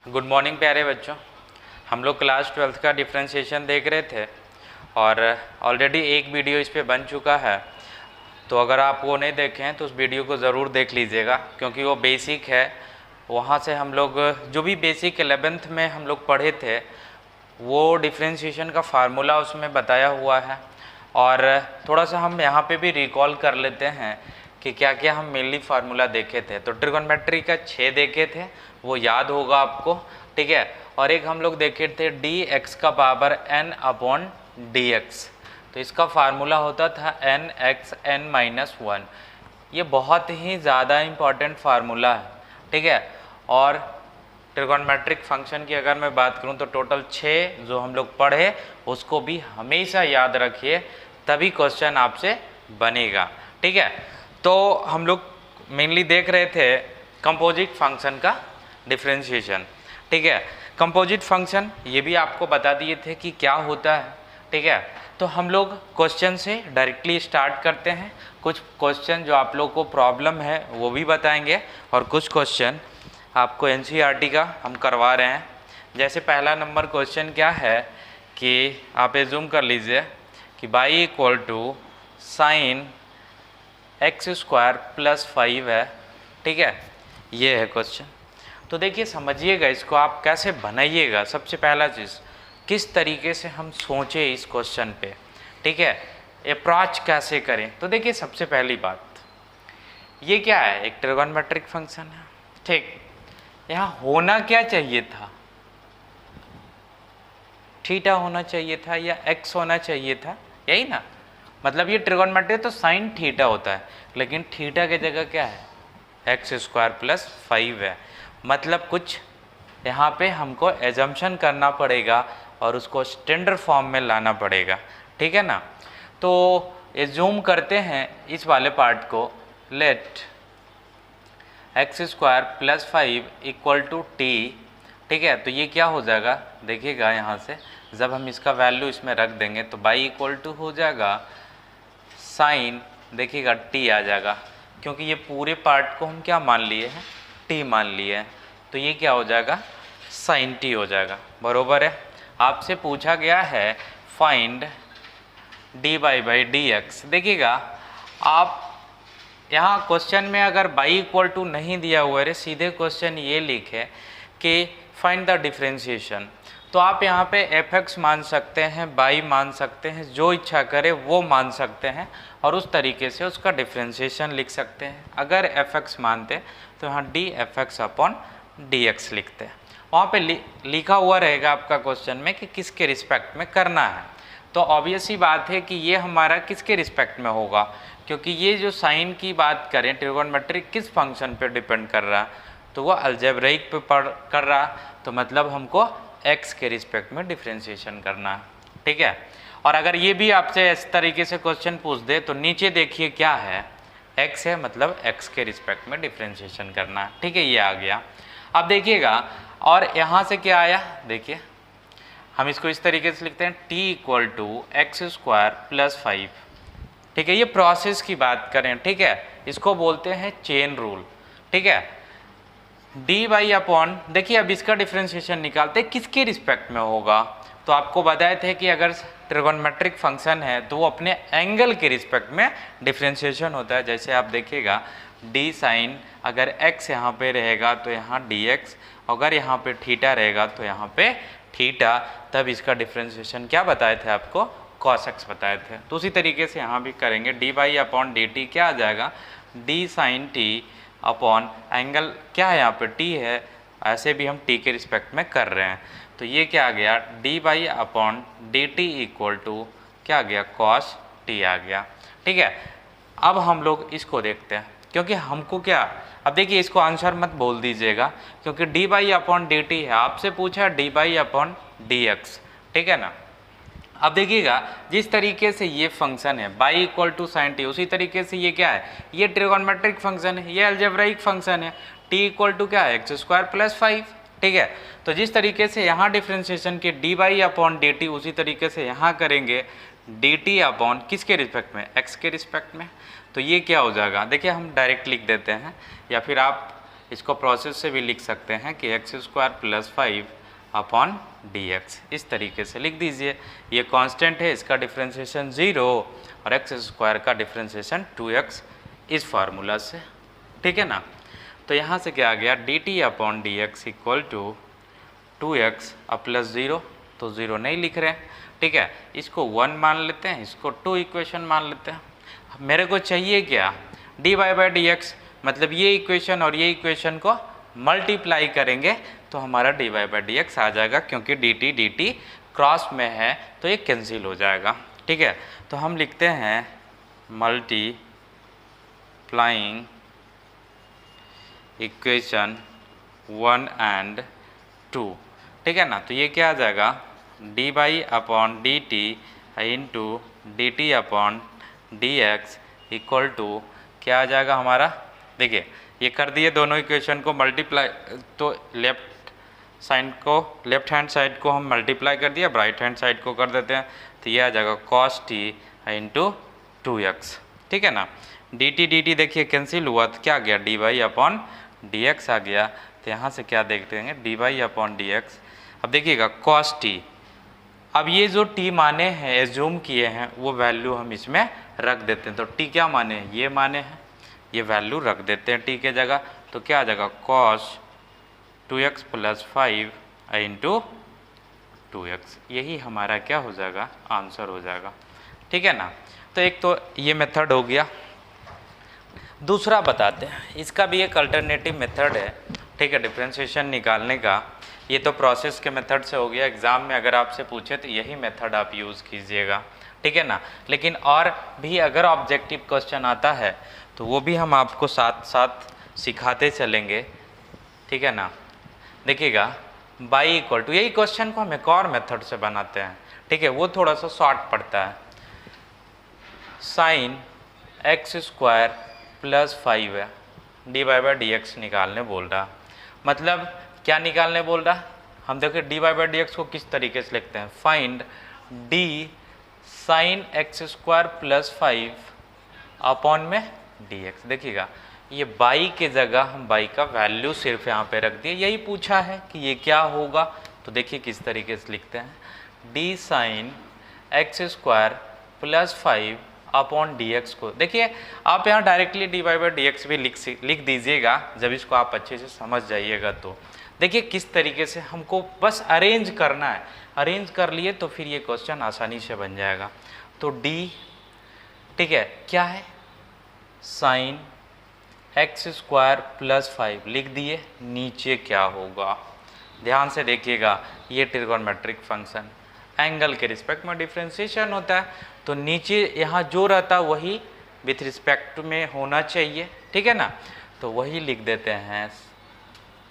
Good morning प्यारे बच्चों। हम लोग क्लास 12th का डिफ्रेंशिएशन देख रहे थे और ऑलरेडी एक वीडियो इस पे बन चुका है। तो अगर आप वो नहीं देखें हैं तो उस वीडियो को ज़रूर देख लीजिएगा, क्योंकि वो बेसिक है। वहाँ से हम लोग जो भी बेसिक 11th में हम लोग पढ़े थे वो डिफ्रेंशिएशन का फार्मूला उसमें बताया हुआ है। और थोड़ा सा हम यहाँ पे भी रिकॉल कर लेते हैं कि क्या क्या हम मेनली फार्मूला देखे थे। तो ट्रिगोनोमेट्री का 6 देखे थे, वो याद होगा आपको, ठीक है। और एक हम लोग देखे थे डी एक्स का power n upon d x, तो इसका फार्मूला होता था n x n माइनस 1। ये बहुत ही ज़्यादा इम्पॉर्टेंट फार्मूला है, ठीक है। और ट्रिगोनोमेट्रिक फंक्शन की अगर मैं बात करूं तो टोटल 6 जो हम लोग पढ़े उसको भी हमेशा याद रखिए, तभी क्वेश्चन आपसे बनेगा, ठीक है। तो हम लोग मेनली देख रहे थे कंपोजिट फंक्शन का डिफरेंशिएशन, ठीक है। कंपोजिट फंक्शन ये भी आपको बता दिए थे कि क्या होता है, ठीक है। तो हम लोग क्वेश्चन से डायरेक्टली स्टार्ट करते हैं। कुछ क्वेश्चन जो आप लोग को प्रॉब्लम है वो भी बताएंगे और कुछ क्वेश्चन आपको एनसीईआरटी का हम करवा रहे हैं। जैसे पहला नंबर क्वेश्चन क्या है कि आप एज्यूम कर लीजिए कि y equal to sine x square plus 5 है, ठीक है। ये है क्वेश्चन। तो देखिए समझिएगा इसको, आप कैसे बनाइएगा। सबसे पहला चीज़ किस तरीके से हम सोचें इस क्वेश्चन पे, ठीक है, अप्रोच कैसे करें। तो देखिए सबसे पहली बात, ये क्या है, एक ट्रिगोनोमेट्रिक फंक्शन है, ठीक। यहाँ होना क्या चाहिए था, थीटा होना चाहिए था या एक्स होना चाहिए था, यही ना। मतलब ये ट्रिगोनोमेट्री तो साइन थीटा होता है, लेकिन थीटा की जगह क्या है, एक्स स्क्वायर प्लस 5 है। मतलब कुछ यहाँ पे हमको एजम्पशन करना पड़ेगा और उसको स्टैंडर्ड फॉर्म में लाना पड़ेगा, ठीक है ना। तो एज्यूम करते हैं इस वाले पार्ट को, let x square plus 5 equal to t, ठीक है। तो ये क्या हो जाएगा, देखिएगा यहाँ से जब हम इसका वैल्यू इसमें रख देंगे तो y इक्वल टू हो जाएगा साइन, देखिएगा t आ जाएगा, क्योंकि ये पूरे पार्ट को हम क्या मान लिए हैं, t मान लिए हैं। तो ये क्या हो जाएगा, साइन t हो जाएगा, बरोबर है। आपसे पूछा गया है find dy by d x. देखिएगा आप यहाँ क्वेश्चन में अगर y इक्वल टू नहीं दिया हुआ है, सीधे क्वेश्चन ये लिखे कि फाइंड द डिफरेंशिएशन, तो आप यहाँ पे f(x) मान सकते हैं, y मान सकते हैं, जो इच्छा करे वो मान सकते हैं और उस तरीके से उसका डिफरेंशिएशन लिख सकते हैं। अगर f(x) मानते तो यहाँ df(x) अपॉन dx लिखते हैं। वहाँ पे लिखा हुआ रहेगा आपका क्वेश्चन में कि किसके रिस्पेक्ट में करना है। तो ऑब्वियस ही बात है कि ये हमारा किसके रिस्पेक्ट में होगा, क्योंकि ये जो साइन की बात करें ट्रिगोनोमेट्रिक किस फंक्शन पे डिपेंड कर रहा है, तो वो अलजेब्रिक पे कर रहा, तो मतलब हमको x के रिस्पेक्ट में डिफरेंशिएशन करना है, ठीक है। और अगर ये भी आपसे इस तरीके से क्वेश्चन पूछ दे तो नीचे देखिए क्या है, x है, मतलब x के रिस्पेक्ट में डिफरेंशिएशन करना है, ठीक है। ये आ गया। अब देखिएगा और यहाँ से क्या आया, देखिए हम इसको इस तरीके से लिखते हैं t equal to x square plus 5, ठीक है। ये प्रोसेस की बात करें, ठीक है, इसको बोलते हैं चेन रूल, ठीक है। डी बाई अपॉन, देखिए अब इसका डिफरेंशिएशन निकालते हैं किसके रिस्पेक्ट में होगा। तो आपको बताए थे कि अगर ट्रिगोनोमेट्रिक फंक्शन है तो वो अपने एंगल के रिस्पेक्ट में डिफरेंशिएशन होता है। जैसे आप देखिएगा डी साइन, अगर x यहाँ पे रहेगा तो यहाँ dx, अगर यहाँ पे थीटा रहेगा तो यहाँ पे थीटा, तब इसका डिफरेंशिएशन क्या बताए थे आपको, cos x बताए थे। तो उसी तरीके से यहाँ भी करेंगे, d by upon d t क्या आ जाएगा, d sine t upon angle क्या है यहाँ पे t है, ऐसे भी हम t के रिस्पेक्ट में कर रहे हैं। तो ये क्या आ गया, d by upon d t equal to क्या आ गया, cos t आ गया, ठीक है। अब हम लोग इसको देखते हैं, क्योंकि हमको क्या, अब देखिए इसको आंसर मत बोल दीजिएगा, क्योंकि D by upon d T है, आपसे पूछा D by upon d x, ठीक है ना। अब देखिएगा जिस तरीके से ये फंक्शन है y equal to sine t, उसी तरीके से ये क्या है, ये ट्रिगोनोमेट्रिक फंक्शन है, ये अलजेब्राइक फंक्शन है, t इक्वल टू क्या है, एक्स स्क्वायर प्लस 5, ठीक है। तो जिस तरीके से यहाँ डिफरेंशिएशन के D by upon d T, उसी तरीके से यहाँ करेंगे डी टी अपॉन किसके रिस्पेक्ट में, x के रिस्पेक्ट में। तो ये क्या हो जाएगा, देखिए हम डायरेक्ट लिख देते हैं, या फिर आप इसको प्रोसेस से भी लिख सकते हैं कि x square plus 5 upon d x, इस तरीके से लिख दीजिए। ये कांस्टेंट है, इसका डिफ्रेंशिएशन 0 और एक्स स्क्वायर का डिफ्रेंशिएशन 2x इस फार्मूला से, ठीक है ना। तो यहाँ से क्या आ गया, d t upon d x equal to 2x अब प्लस 0, तो 0 नहीं लिख रहे हैं, ठीक है। इसको 1 मान लेते हैं, इसको 2 इक्वेशन मान लेते हैं। मेरे को चाहिए क्या, d y by d x, मतलब ये इक्वेशन और ये इक्वेशन को मल्टीप्लाई करेंगे तो हमारा d y by d x आ जाएगा, क्योंकि डी टी क्रॉस में है तो ये कैंसिल हो जाएगा, ठीक है। तो हम लिखते हैं मल्टीप्लाइंग इक्वेशन 1 एंड 2, ठीक है ना। तो ये क्या आ जाएगा, d y upon d t into d t upon d x equal to क्या आ जाएगा हमारा, देखिए ये कर दिए दोनों इक्वेशन को मल्टीप्लाई, तो लेफ्ट हैंड साइड को हम मल्टीप्लाई कर दिया, राइट हैंड साइड को कर देते हैं, तो ये आ जाएगा कॉस टी इंटू 2x, ठीक है ना। डी टी देखिए कैंसिल हुआ तो क्या आ गया, d y upon d x आ गया। तो यहाँ से क्या देखते हैं, d y upon d x. अब देखिएगा कॉस टी, अब ये जो टी माने हैं एज्यूम किए हैं वो वैल्यू हम इसमें रख देते हैं। तो टी क्या माने हैं, ये माने हैं, ये वैल्यू रख देते हैं टी के जगह। तो क्या आ जाएगा, cos 2x plus 5 into 2x, यही हमारा क्या हो जाएगा, आंसर हो जाएगा, ठीक है ना। तो एक तो ये मेथड हो गया। दूसरा बताते हैं, इसका भी एक अल्टरनेटिव मेथड है, ठीक है, डिफरेंशिएशन निकालने का। ये तो प्रोसेस के मेथड से हो गया, एग्ज़ाम में अगर आपसे पूछे तो यही मेथड आप यूज़ कीजिएगा, ठीक है ना। लेकिन और भी अगर ऑब्जेक्टिव क्वेश्चन आता है तो वो भी हम आपको साथ साथ सिखाते चलेंगे, ठीक है ना। देखिएगा बाई इक्वल टू, यही क्वेश्चन को हम एक और मेथड से बनाते हैं, ठीक है, वो थोड़ा सा शॉर्ट पड़ता है। साइन एक्स स्क्वायर प्लस 5 है, d y by d x निकालने बोल रहा। मतलब क्या निकालने बोल रहा, हम देखिए d y by d x को किस तरीके से लिखते हैं, find d sine x square plus 5 upon में डी एक्स। देखिएगा ये बाई के जगह हम बाई का वैल्यू सिर्फ यहाँ पे रख दिए, यही पूछा है कि ये क्या होगा। तो देखिए किस तरीके से लिखते हैं, d sine x square plus 5 upon d x को, देखिए आप यहाँ directly d y by d x भी लिख दीजिएगा जब इसको आप अच्छे से समझ जाइएगा। तो देखिए किस तरीके से हमको बस अरेंज करना है, अरेंज कर लिए तो फिर ये क्वेश्चन आसानी से बन जाएगा। तो डी, ठीक है, क्या है, साइन एक्स स्क्वायर प्लस 5 लिख दिए, नीचे क्या होगा, ध्यान से देखिएगा, ये ट्रिगोनोमेट्रिक फंक्शन एंगल के रिस्पेक्ट में डिफ्रेंशिएशन होता है, तो नीचे यहाँ जो रहता वही विथ रिस्पेक्ट में होना चाहिए, ठीक है ना। तो वही लिख देते हैं,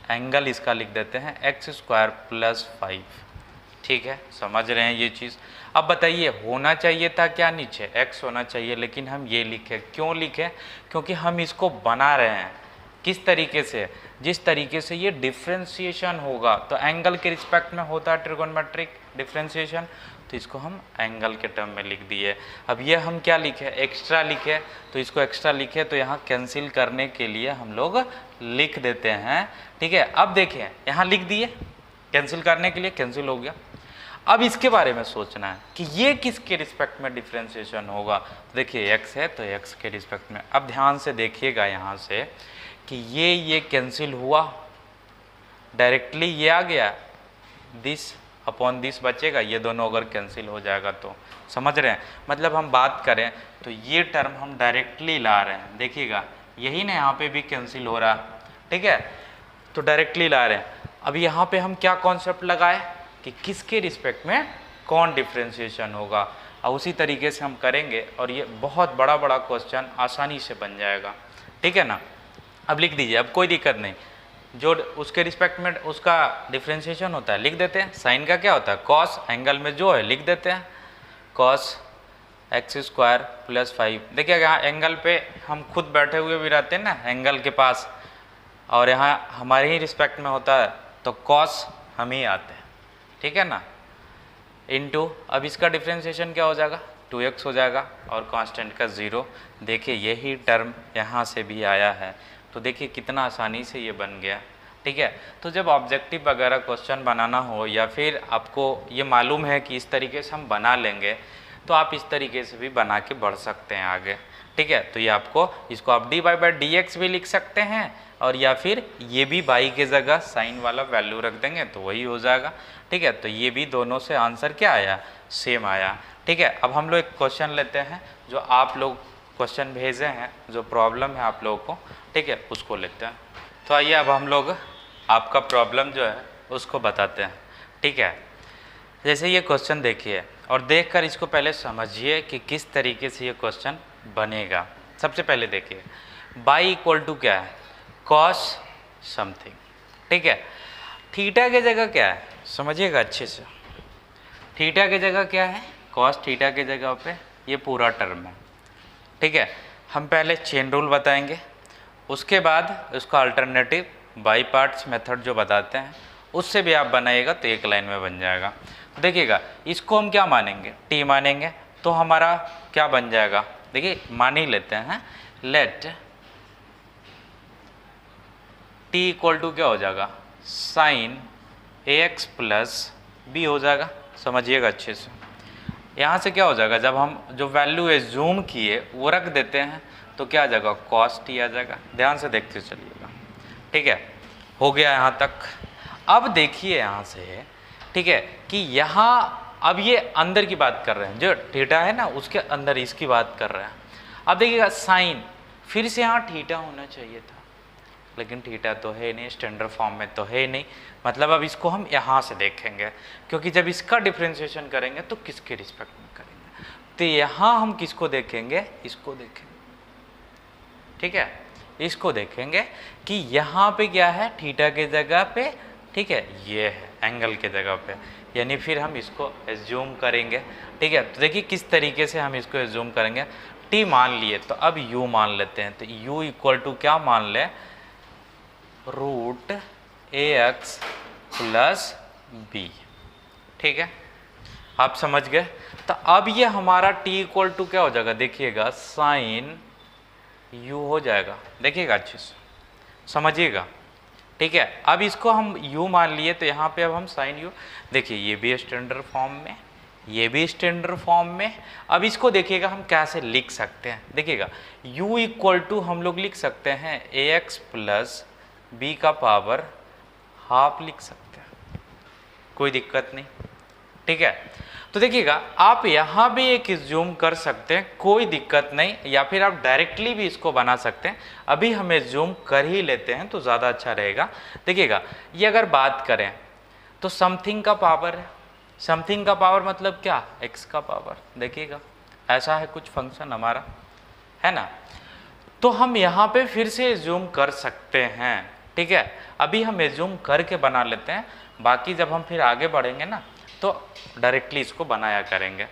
एंगल इसका लिख देते हैं एक्स स्क्वायर प्लस 5, ठीक है, समझ रहे हैं ये चीज़। अब बताइए होना चाहिए था क्या, नीचे x होना चाहिए, लेकिन हम ये लिखे, क्यों लिखे, क्योंकि हम इसको बना रहे हैं किस तरीके से, जिस तरीके से ये डिफ्रेंशिएशन होगा। तो एंगल के रिस्पेक्ट में होता है ट्रिगोनोमेट्रिक डिफ्रेंशिएशन, तो इसको हम एंगल के टर्म में लिख दिए। अब ये हम क्या लिखे, एक्स्ट्रा लिखे, तो इसको एक्स्ट्रा लिखे तो यहाँ कैंसिल करने के लिए हम लोग लिख देते हैं, ठीक है। अब देखिए यहाँ लिख दिए, कैंसिल करने के लिए कैंसिल हो गया। अब इसके बारे में सोचना है कि ये किसके रिस्पेक्ट में डिफ्रेंशिएशन होगा। देखिए x है तो x के रिस्पेक्ट में। अब ध्यान से देखिएगा यहाँ से कि ये कैंसिल हुआ, डायरेक्टली ये आ गया, दिस अपॉन दिस बचेगा, ये दोनों अगर कैंसिल हो जाएगा तो, समझ रहे हैं। मतलब हम बात करें तो ये टर्म हम डायरेक्टली ला रहे हैं, देखिएगा यही ना, यहाँ पे भी कैंसिल हो रहा, ठीक है, तो डायरेक्टली ला रहे हैं। अब यहाँ पे हम क्या कॉन्सेप्ट लगाए कि किसके रिस्पेक्ट में कौन डिफ्रेंशिएशन होगा, और उसी तरीके से हम करेंगे और ये बहुत बड़ा क्वेश्चन आसानी से बन जाएगा, ठीक है ना। अब लिख दीजिए, अब कोई दिक्कत नहीं, जो उसके रिस्पेक्ट में उसका डिफ्रेंशिएशन होता है लिख देते हैं। साइन का क्या होता है, कॉस, एंगल में जो है लिख देते हैं, कॉस एक्स स्क्वायर प्लस 5। देखिए यहाँ एंगल पे हम खुद बैठे हुए भी रहते हैं ना एंगल के पास, और यहाँ हमारे ही रिस्पेक्ट में होता है तो कॉस हम ही आते हैं, ठीक है ना, इनटू अब इसका डिफ्रेंशिएशन क्या हो जाएगा, 2x हो जाएगा और कांस्टेंट का 0। देखिए यही टर्म यहाँ से भी आया है, तो देखिए कितना आसानी से ये बन गया। ठीक है, तो जब ऑब्जेक्टिव वगैरह क्वेश्चन बनाना हो या फिर आपको ये मालूम है कि इस तरीके से हम बना लेंगे, तो आप इस तरीके से भी बना के बढ़ सकते हैं आगे। ठीक है, तो ये आपको, इसको आप dy बाई डी एक्स भी लिख सकते हैं, और या फिर ये भी बाई के जगह साइन वाला वैल्यू रख देंगे तो वही हो जाएगा। ठीक है, तो ये भी दोनों से आंसर क्या आया, सेम आया। ठीक है, अब हम लोग एक क्वेश्चन लेते हैं, जो आप लोग क्वेश्चन भेजे हैं, जो प्रॉब्लम है आप लोगों को, ठीक है, उसको लेते हैं। तो आइए अब हम लोग आपका प्रॉब्लम जो है उसको बताते हैं। ठीक है, जैसे ये क्वेश्चन देखिए और देखकर इसको पहले समझिए कि किस तरीके से ये क्वेश्चन बनेगा। सबसे पहले देखिए बाई इक्वल टू क्या है, कॉस समथिंग। ठीक है, थीटा के जगह क्या है, समझिएगा अच्छे से। थीटा के जगह क्या है, कॉस थीटा के जगह पे ये पूरा टर्म है। ठीक है, हम पहले चेन रूल बताएंगे, उसके बाद उसका अल्टरनेटिव बाई पार्ट्स मेथड जो बताते हैं उससे भी आप बनाइएगा तो एक लाइन में बन जाएगा। तो देखिएगा इसको हम क्या मानेंगे, टी मानेंगे, तो हमारा क्या बन जाएगा, देखिए मान ही लेते हैं, लेट टी इक्वल टू क्या हो जाएगा, साइन ए एक्स प्लस बी हो जाएगा। समझिएगा अच्छे से, यहाँ से क्या हो जाएगा, जब हम जो वैल्यू एज्यूम किए वो रख देते हैं तो क्या आ जाएगा, कॉस टी आ जाएगा। ध्यान से देखते चलिएगा। ठीक है, हो गया यहाँ तक। अब देखिए यहाँ से, ठीक है, कि यहाँ अब ये अंदर की बात कर रहे हैं, जो थीटा है ना उसके अंदर इसकी बात कर रहे हैं। अब देखिएगा साइन, फिर से यहाँ थीटा होना चाहिए था, लेकिन थीटा तो है नहीं, स्टैंडर्ड फॉर्म में तो है नहीं। मतलब अब इसको हम यहाँ से देखेंगे, क्योंकि जब इसका डिफ्रेंशिएशन करेंगे तो किसके रिस्पेक्ट में करेंगे, तो यहाँ हम किसको देखेंगे, इसको देखेंगे। ठीक है, इसको देखेंगे कि यहाँ पे क्या है, थीटा के जगह पे, ठीक है, ये है एंगल के जगह पे, यानी फिर हम इसको एज्यूम करेंगे। ठीक है, तो देखिए किस तरीके से हम इसको एज्यूम करेंगे। टी मान लिए, तो अब यू मान लेते हैं, तो यू इक्वल टू क्या मान ले, रूट ए एक्स प्लस बी। ठीक है, आप समझ गए। तो अब ये हमारा t इक्वल टू क्या हो जाएगा, देखिएगा साइन u हो जाएगा। देखिएगा अच्छे से समझिएगा। ठीक है, अब इसको हम u मान लिए, तो यहाँ पे अब हम साइन u, देखिए ये भी स्टैंडर्ड फॉर्म में, ये भी स्टैंडर्ड फॉर्म में। अब इसको देखिएगा हम कैसे लिख सकते हैं, देखिएगा u इक्वल टू हम लोग लिख सकते हैं ए एक्स प्लस बी का पावर हाफ लिख सकते हैं, कोई दिक्कत नहीं। ठीक है, तो देखिएगा आप यहाँ भी एक एज्यूम कर सकते हैं, कोई दिक्कत नहीं, या फिर आप डायरेक्टली भी इसको बना सकते हैं। अभी हम एज्यूम कर ही लेते हैं तो ज़्यादा अच्छा रहेगा। देखिएगा ये अगर बात करें तो समथिंग का पावर है, समथिंग का पावर मतलब क्या, x का पावर। देखिएगा ऐसा है कुछ फंक्शन हमारा, है ना, तो हम यहाँ पे फिर से एज्यूम कर सकते हैं। ठीक है, अभी हम एज्यूम करके बना लेते हैं, बाकी जब हम फिर आगे बढ़ेंगे ना तो डायरेक्टली इसको बनाया करेंगे।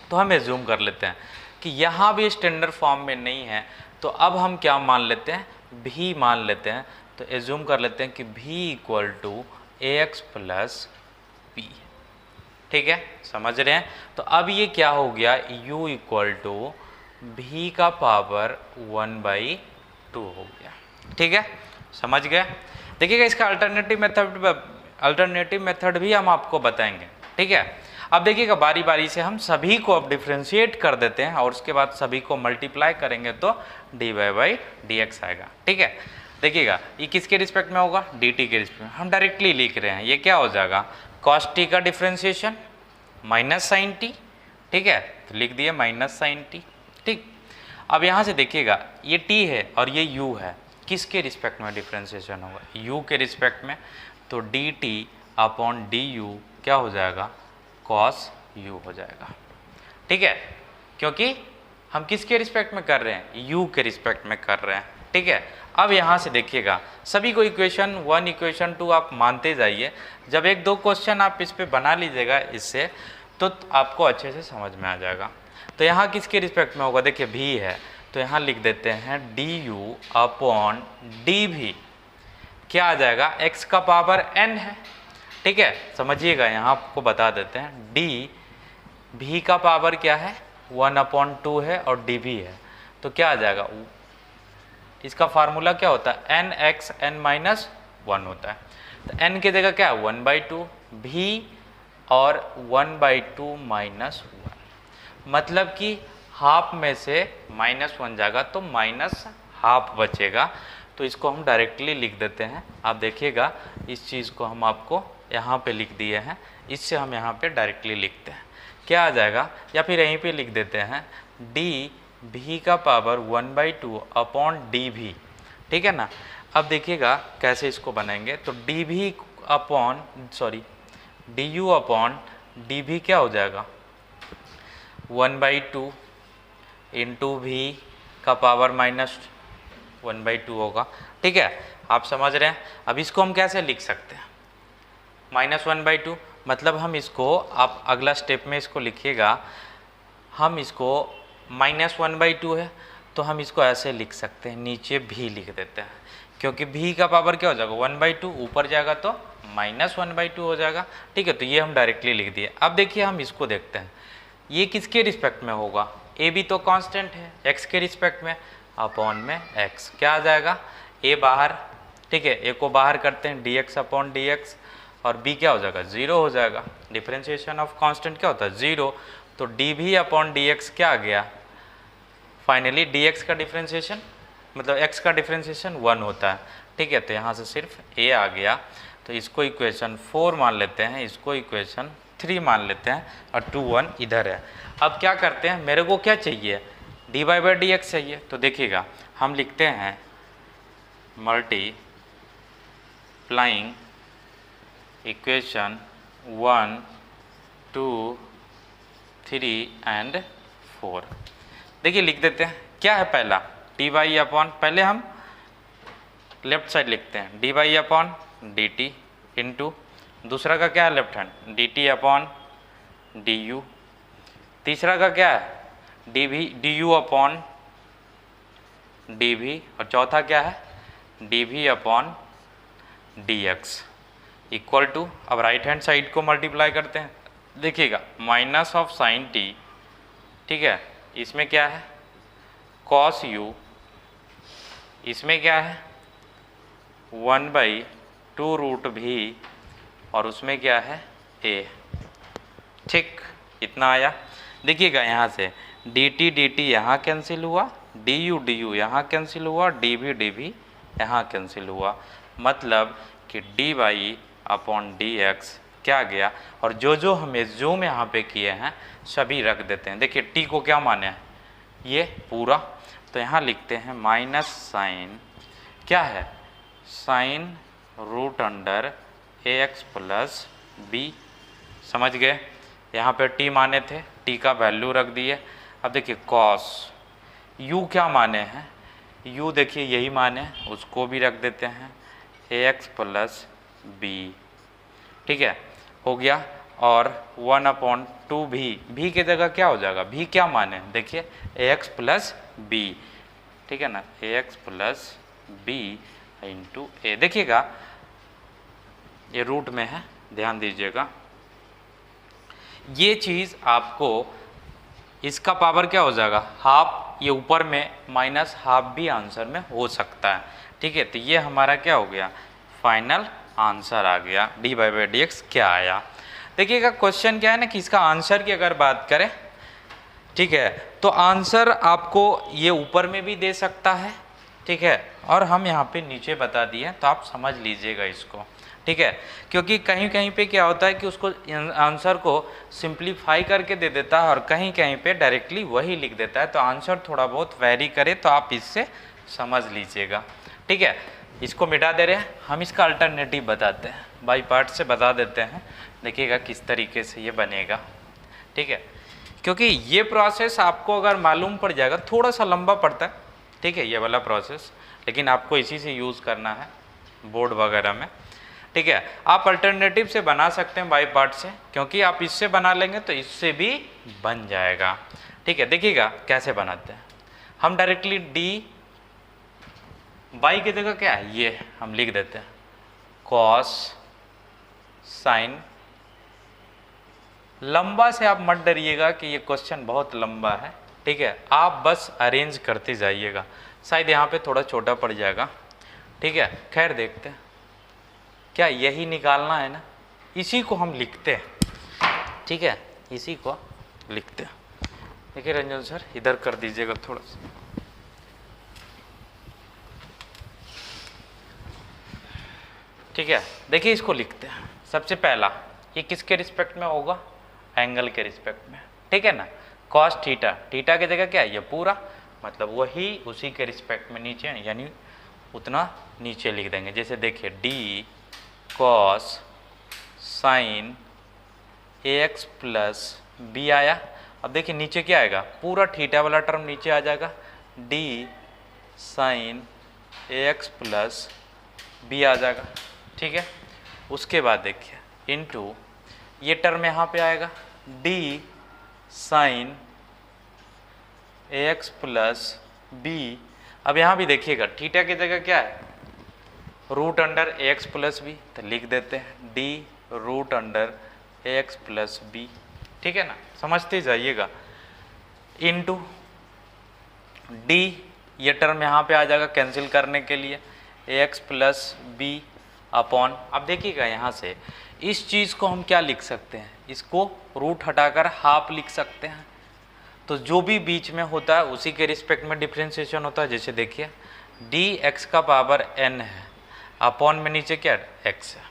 तो हम एज्यूम कर लेते हैं कि यहाँ भी स्टैंडर्ड फॉर्म में नहीं है, तो अब हम क्या मान लेते हैं, भी मान लेते हैं। तो एज्यूम कर लेते हैं कि भी equal to a x plus B. ठीक है, समझ रहे हैं। तो अब ये क्या हो गया, u इक्वल टू भी का पावर 1/2 हो गया। ठीक है, समझ गए। देखिएगा इसका अल्टरनेटिव मेथड भी हम आपको बताएंगे। ठीक है, अब देखिएगा बारी बारी से हम सभी को अब डिफ्रेंशिएट कर देते हैं और उसके बाद सभी को मल्टीप्लाई करेंगे तो dy बाई डी एक्स आएगा। ठीक है, देखिएगा ये किसके रिस्पेक्ट में होगा, dt के रिस्पेक्ट में। हम डायरेक्टली लिख रहे हैं, ये क्या हो जाएगा, cos t का डिफ्रेंशिएशन माइनस साइन टी। ठीक है, तो लिख दिए माइनस साइन टी। ठीक, अब यहाँ से देखिएगा ये t है और ये u है, किसके रिस्पेक्ट में डिफ्रेंशिएशन होगा, u के रिस्पेक्ट में। तो dt अपॉन du क्या हो जाएगा, cos u हो जाएगा। ठीक है, क्योंकि हम किसके रिस्पेक्ट में कर रहे हैं, u के रिस्पेक्ट में कर रहे हैं। ठीक है, अब यहाँ से देखिएगा सभी को इक्वेशन 1 इक्वेशन 2 आप मानते जाइए। जब एक दो क्वेश्चन आप इस पे बना लीजिएगा इससे, तो आपको अच्छे से समझ में आ जाएगा। तो यहाँ किसके रिस्पेक्ट में होगा, देखिए भी है, तो यहाँ लिख देते हैं du अपॉन dv, क्या आ जाएगा, x का पावर n है। ठीक है, समझिएगा यहाँ आपको बता देते हैं, d v का पावर क्या है, 1/2 है और dv है, तो क्या आ जाएगा इसका फार्मूला क्या होता है, एन एक्स एन माइनस 1 होता है। तो एन की जगह क्या है 1/2 भी और 1/2 माइनस 1, मतलब कि हाफ में से -1 जाएगा तो -½ बचेगा। तो इसको हम डायरेक्टली लिख देते हैं। आप देखिएगा इस चीज़ को हम आपको यहाँ पे लिख दिए हैं, इससे हम यहाँ पे डायरेक्टली लिखते हैं, क्या आ जाएगा, या फिर यहीं पे लिख देते हैं डी भी का पावर 1/2 अपॉन डी भी, ठीक है ना। अब देखिएगा कैसे इसको बनाएंगे, तो डी भी upon D you upon D भी क्या हो जाएगा 1/2 इंटू भी का पावर -1/2 होगा, ठीक है। आप समझ रहे हैं। अब इसको हम कैसे लिख सकते हैं, -1/2 मतलब हम इसको, आप अगला स्टेप में इसको लिखिएगा, हम इसको -1/2 है तो हम इसको ऐसे लिख सकते हैं, नीचे भी लिख देते हैं, क्योंकि भी का पावर क्या हो जाएगा 1/2, ऊपर जाएगा तो -1/2 हो जाएगा, ठीक है। तो ये हम डायरेक्टली लिख दिए। अब देखिए हम इसको देखते हैं, ये किसके रिस्पेक्ट में होगा, ए भी तो कांस्टेंट है, एक्स के रिस्पेक्ट में, अपॉन में एक्स, क्या आ जाएगा ए बाहर, ठीक है, ए को बाहर करते हैं dx अपॉन dx, और b क्या हो जाएगा 0 हो जाएगा। डिफरेंशिएशन ऑफ कांस्टेंट क्या होता है 0, तो dv अपॉन dx क्या आ गया, फाइनली dx का डिफरेंशिएशन मतलब x का डिफरेंशिएशन 1 होता है, ठीक है। तो यहाँ से सिर्फ a आ गया, तो इसको इक्वेशन 4 मान लेते हैं, इसको इक्वेशन 3 मान लेते हैं, और 2 1 इधर है। अब क्या करते हैं, मेरे को क्या चाहिए dy/dx चाहिए, तो देखिएगा हम लिखते हैं मल्टीप्लाइंग इक्वेशन 1 2 3 एंड 4। देखिए लिख देते हैं, क्या है पहला dy अपॉन, पहले हम लेफ्ट साइड लिखते हैं dy अपॉन dt इंटू, दूसरा का क्या है left hand dt upon du, तीसरा का क्या है du अपॉन dv, और चौथा क्या है dv upon dx equal to, अब राइट हैंड साइड को मल्टीप्लाई करते हैं, देखिएगा माइनस ऑफ साइन t, ठीक है, इसमें क्या है cos u, इसमें क्या है 1/2 रूट भी, और उसमें क्या है a, ठीक, इतना आया। देखिएगा यहाँ से dt यहाँ कैंसिल हुआ, du यहाँ कैंसिल हुआ, dv यहाँ कैंसिल हुआ, मतलब कि dy अपॉन dx क्या गया, और जो हमें जूम यहाँ पे किए हैं सभी रख देते हैं। देखिए t को क्या माने हैं ये पूरा, तो यहाँ लिखते हैं माइनस साइन क्या है sine root under ax plus b, समझ गए। यहाँ पे t माने थे, t का वैल्यू रख दिए। अब देखिए cos u क्या माने हैं, u देखिए यही माने, उसको भी रख देते हैं ax प्लस b, ठीक है, हो गया। और 1/2 भी के जगह क्या हो जाएगा, भी क्या माने देखिए ax प्लस b, ठीक है ना, ax प्लस b इंटू ए। देखिएगा ये रूट में है, ध्यान दीजिएगा, ये चीज़ आपको इसका पावर क्या हो जाएगा हाफ, ये ऊपर में -½ भी आंसर में हो सकता है, ठीक है। तो ये हमारा क्या हो गया फाइनल आंसर आ गया, dy/dx क्या आया। देखिएगा क्वेश्चन क्या है ना कि इसका आंसर की अगर बात करें, ठीक है, तो आंसर आपको ये ऊपर में भी दे सकता है, ठीक है, और हम यहाँ पे नीचे बता दिए, तो आप समझ लीजिएगा इसको, ठीक है, क्योंकि कहीं कहीं पे क्या होता है कि उसको आंसर को सिंप्लीफाई करके दे देता है और कहीं कहीं पे डायरेक्टली वही लिख देता है, तो आंसर थोड़ा बहुत वैरी करे, तो आप इससे समझ लीजिएगा, ठीक है। इसको मिटा दे रहे हैं, हम इसका अल्टरनेटिव बताते हैं, बाई पार्ट से बता देते हैं, देखिएगा किस तरीके से ये बनेगा, ठीक है, क्योंकि ये प्रोसेस आपको अगर मालूम पड़ जाएगा, थोड़ा सा लंबा पड़ता है, ठीक है, ये वाला प्रोसेस, लेकिन आपको इसी से यूज़ करना है बोर्ड वगैरह में, ठीक है। आप अल्टरनेटिव से बना सकते हैं बाई पार्ट से, क्योंकि आप इससे बना लेंगे तो इससे भी बन जाएगा, ठीक है। देखिएगा कैसे बनाते हैं, हम डायरेक्टली डी बाई की जगह क्या है ये हम लिख देते हैं कॉस साइन, लंबा से आप मत डरिएगा कि ये क्वेश्चन बहुत लंबा है, ठीक है, आप बस अरेंज करते जाइएगा, शायद यहाँ पे थोड़ा छोटा पड़ जाएगा, ठीक है। खैर देखते हैं, क्या यही निकालना है ना, इसी को हम लिखते हैं, ठीक है, इसी को लिखते हैं। देखिए रंजन सर इधर कर दीजिएगा थोड़ा सा, ठीक है। देखिए इसको लिखते हैं। सबसे पहला ये किसके रिस्पेक्ट में होगा, एंगल के रिस्पेक्ट में, ठीक है ना। कॉस थीटा, थीटा की जगह क्या है ये पूरा, मतलब वही उसी के रिस्पेक्ट में नीचे, यानी उतना नीचे लिख देंगे। जैसे देखिए डी कॉस साइन ए एक्स प्लस बी आया। अब देखिए नीचे क्या आएगा, पूरा थीटा वाला टर्म नीचे आ जाएगा, डी साइन ए एक्स प्लस बी आ जाएगा, ठीक है। उसके बाद देखिए इनटू ये टर्म यहाँ पे आएगा, डी साइन ए एक्स प्लस बी। अब यहाँ भी देखिएगा थीटा की जगह क्या है, root under a x plus B, तो लिख देते हैं D root under a x plus B, ठीक है ना, समझते जाइएगा। इनटू डी, ये टर्म यहाँ पे आ जाएगा कैंसिल करने के लिए, ए एक्स प्लस बी अपॉन। अब देखिएगा यहाँ से इस चीज़ को हम क्या लिख सकते हैं, इसको रूट हटाकर हाफ लिख सकते हैं। तो जो भी बीच में होता है उसी के रिस्पेक्ट में डिफ्रेंशिएशन होता है। जैसे देखिए डी एक्स का पावर एन है, अपॉन में नीचे क्या एक्स है,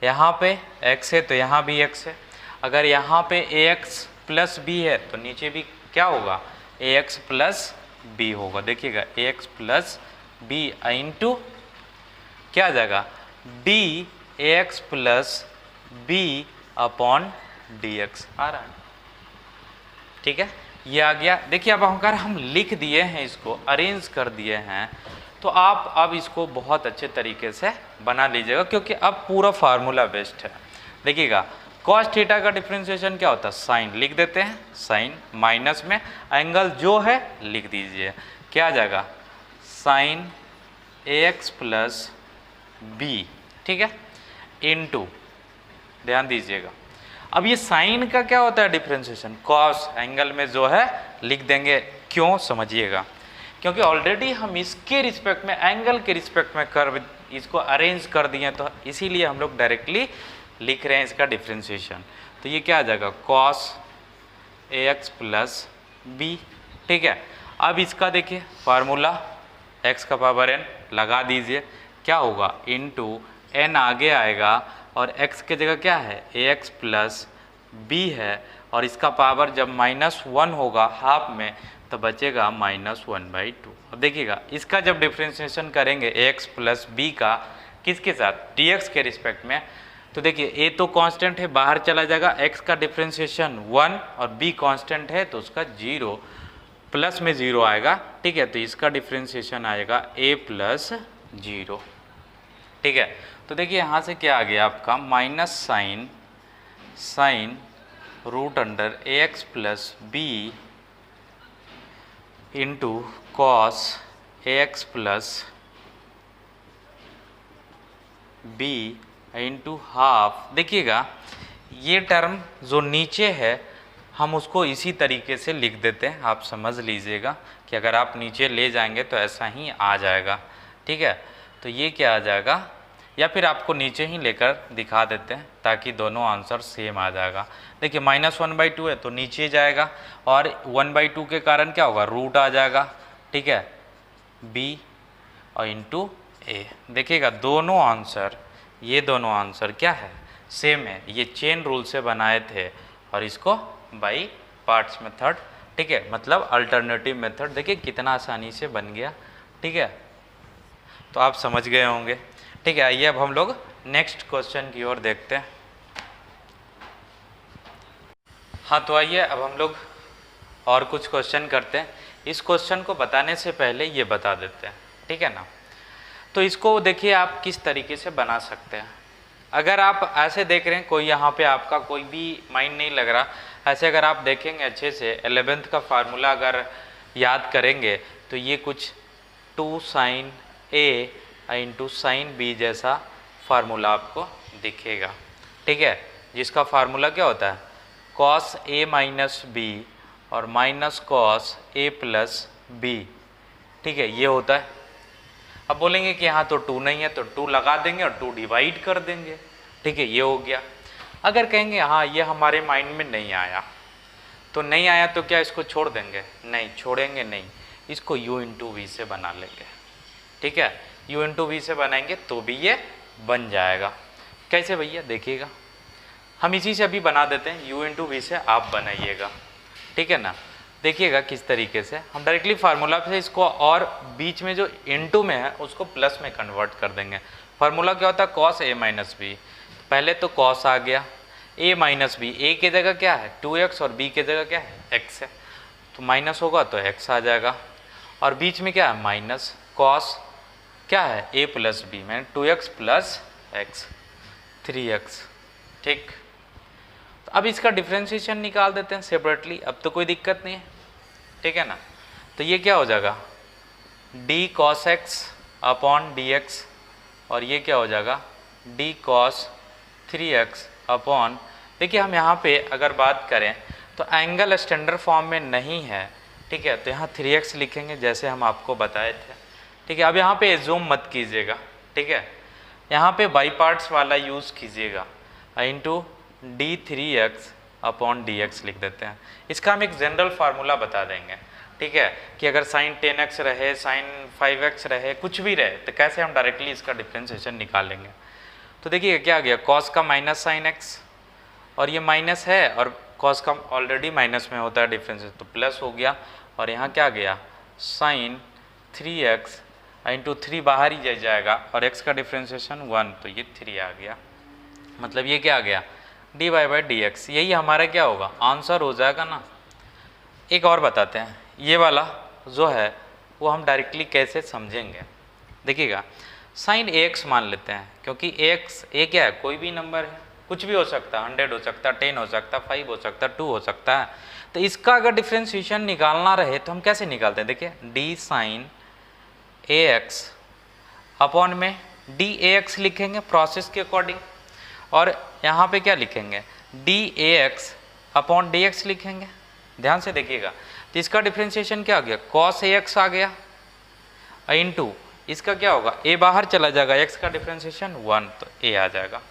यहाँ पे एक्स है तो यहाँ भी एक्स है। अगर यहाँ पे ए एक्स प्लस बी है तो नीचे भी क्या होगा, ए एक्स प्लस बी होगा। देखिएगा a x plus b into क्या आ जाएगा, d a x plus b upon d x आ रहा है, ठीक है, ये आ गया। देखिए अब अगर हम लिख दिए हैं, इसको अरेंज कर दिए हैं, तो आप अब इसको बहुत अच्छे तरीके से बना लीजिएगा, क्योंकि अब पूरा फार्मूला बेस्ड है। देखिएगा कॉस थीटा का डिफ्रेंशिएशन क्या होता है, साइन लिख देते हैं, साइन माइनस में एंगल जो है लिख दीजिए, क्या आ जाएगा, साइन ए एक्स प्लस बी, ठीक है, इनटू, ध्यान दीजिएगा। अब ये साइन का क्या होता है डिफ्रेंशिएशन, कॉस एंगल में जो है लिख देंगे, क्यों समझिएगा, क्योंकि ऑलरेडी हम इसके रिस्पेक्ट में, एंगल के रिस्पेक्ट में कर्व इसको अरेंज कर दिए, तो इसीलिए हम लोग डायरेक्टली लिख रहे हैं इसका डिफ्रेंशिएशन। तो ये क्या आ जाएगा, cos a x plus B, ठीक है। अब इसका देखिए फार्मूला एक्स का पावर एन लगा दीजिए, क्या होगा, इनटू एन आगे आएगा और x के जगह क्या है, ए एक्स प्लस बी है, और इसका पावर जब -1 होगा हाफ में तो बचेगा -1/2। अब देखिएगा इसका जब डिफ्रेंशिएशन करेंगे ए एक्स प्लस बी का किसके साथ, डी एक्स के रिस्पेक्ट में, तो देखिए ए तो कांस्टेंट है बाहर चला जाएगा, x का डिफ्रेंशिएशन 1 और b कांस्टेंट है तो उसका 0 प्लस में 0 आएगा, ठीक है। तो इसका डिफ्रेंशिएशन आएगा a प्लस 0, ठीक है। तो देखिए यहाँ से क्या आ गया आपका, minus sine root under a x plus b into cos a x plus b into half. देखिएगा ये टर्म जो नीचे है हम उसको इसी तरीके से लिख देते हैं, आप समझ लीजिएगा कि अगर आप नीचे ले जाएंगे तो ऐसा ही आ जाएगा, ठीक है। तो ये क्या आ जाएगा, या फिर आपको नीचे ही लेकर दिखा देते हैं ताकि दोनों आंसर सेम आ जाएगा। देखिए -1/2 है तो नीचे जाएगा, और 1/2 के कारण क्या होगा, रूट आ जाएगा, ठीक है, b और इंटू ए। देखिएगा दोनों आंसर, ये दोनों आंसर क्या है, सेम है। ये चेन रूल से बनाए थे और इसको बाई पार्ट्स मेथड, ठीक है, मतलब अल्टरनेटिव मेथड। देखिए कितना आसानी से बन गया, ठीक है, तो आप समझ गए होंगे, ठीक है। आइए अब हम लोग नेक्स्ट क्वेश्चन की ओर देखते हैं। हाँ तो आइए अब हम लोग और कुछ क्वेश्चन करते हैं। इस क्वेश्चन को बताने से पहले ये बता देते हैं, ठीक है ना। तो इसको देखिए आप किस तरीके से बना सकते हैं। अगर आप ऐसे देख रहे हैं, कोई यहाँ पे आपका कोई भी माइंड नहीं लग रहा, ऐसे अगर आप देखेंगे अच्छे से 11th का फार्मूला अगर याद करेंगे तो ये कुछ 2 sin A into sine B जैसा फार्मूला आपको दिखेगा, ठीक है, जिसका फार्मूला क्या होता है, cos A माइनस बी और minus cos A plus B, ठीक है, ये होता है। अब बोलेंगे कि यहाँ तो 2 नहीं है तो 2 लगा देंगे और 2 डिवाइड कर देंगे, ठीक है, ये हो गया। अगर कहेंगे हाँ ये हमारे माइंड में नहीं आया, तो नहीं आया तो क्या इसको छोड़ देंगे? नहीं छोड़ेंगे, नहीं, इसको u इंटू वी से बना लेंगे, ठीक है, u इंटू वी से बनाएंगे तो भी ये बन जाएगा। कैसे भैया? देखिएगा, हम इसी से अभी बना देते हैं, u इंटू वी से आप बनाइएगा, ठीक है ना। देखिएगा किस तरीके से हम डायरेक्टली फार्मूला से इसको, और बीच में जो इनटू में है उसको प्लस में कन्वर्ट कर देंगे। फार्मूला क्या होता है? Cos A minus B. पहले तो कॉस आ गया, ए माइनस बी, ए की जगह क्या है 2x और बी की जगह क्या है x है, तो माइनस होगा तो x आ जाएगा, और बीच में क्या है माइनस, कॉस क्या है a प्लस बी, मैंने 2x प्लस x 3x, ठीक। तो अब इसका डिफ्रेंशिएशन निकाल देते हैं सेपरेटली, अब तो कोई दिक्कत नहीं है, ठीक है ना। तो ये क्या हो जाएगा d cos x upon dx, और ये क्या हो जाएगा d cos 3x अपॉन, देखिए हम यहाँ पे अगर बात करें तो एंगल स्टैंडर्ड फॉर्म में नहीं है, ठीक है, तो यहाँ 3x लिखेंगे जैसे हम आपको बताए थे, ठीक है। अब यहाँ पे जूम मत कीजिएगा, ठीक है, यहाँ पे बाई पार्ट्स वाला यूज़ कीजिएगा, इंटू d3x अपॉन dx लिख देते हैं। इसका हम एक जनरल फार्मूला बता देंगे, ठीक है, कि अगर साइन 10x रहे, साइन 5x रहे, कुछ भी रहे, तो कैसे हम डायरेक्टली इसका डिफ्रेंशिएशन निकालेंगे। तो देखिए क्या आ गया, कॉस का माइनस साइन x, और ये माइनस है और कॉस का ऑलरेडी माइनस में होता है डिफ्रेंशिएशन, तो प्लस हो गया, और यहाँ क्या आ गया साइन 3x इंटू 3 बाहर ही जाएगा, और x का डिफ्रेंशिएशन 1, तो ये 3 आ गया, मतलब ये क्या आ गया dy बाई डी एक्स। यही हमारा क्या होगा आंसर हो जाएगा ना। एक और बताते हैं, ये वाला जो है वो हम डायरेक्टली कैसे समझेंगे। देखिएगा साइन ax मान लेते हैं, क्योंकि ax ए क्या है कोई भी नंबर है, कुछ भी हो सकता है, 100 हो सकता है, 10 हो सकता है, 5 हो सकता है, 2 हो सकता है। तो इसका अगर डिफ्रेंशिएशन निकालना रहे तो हम कैसे निकालते हैं, देखिए डी साइन ax अपॉन में डी ax लिखेंगे प्रोसेस के अकॉर्डिंग, और यहाँ पे क्या लिखेंगे D ax upon d x लिखेंगे। ध्यान से देखिएगा, तो इसका डिफ्रेंशिएशन क्या आ गया cos ax आ गया, इंटू इसका क्या होगा a बाहर चला जाएगा, x का डिफ्रेंशिएशन 1, तो a आ जाएगा।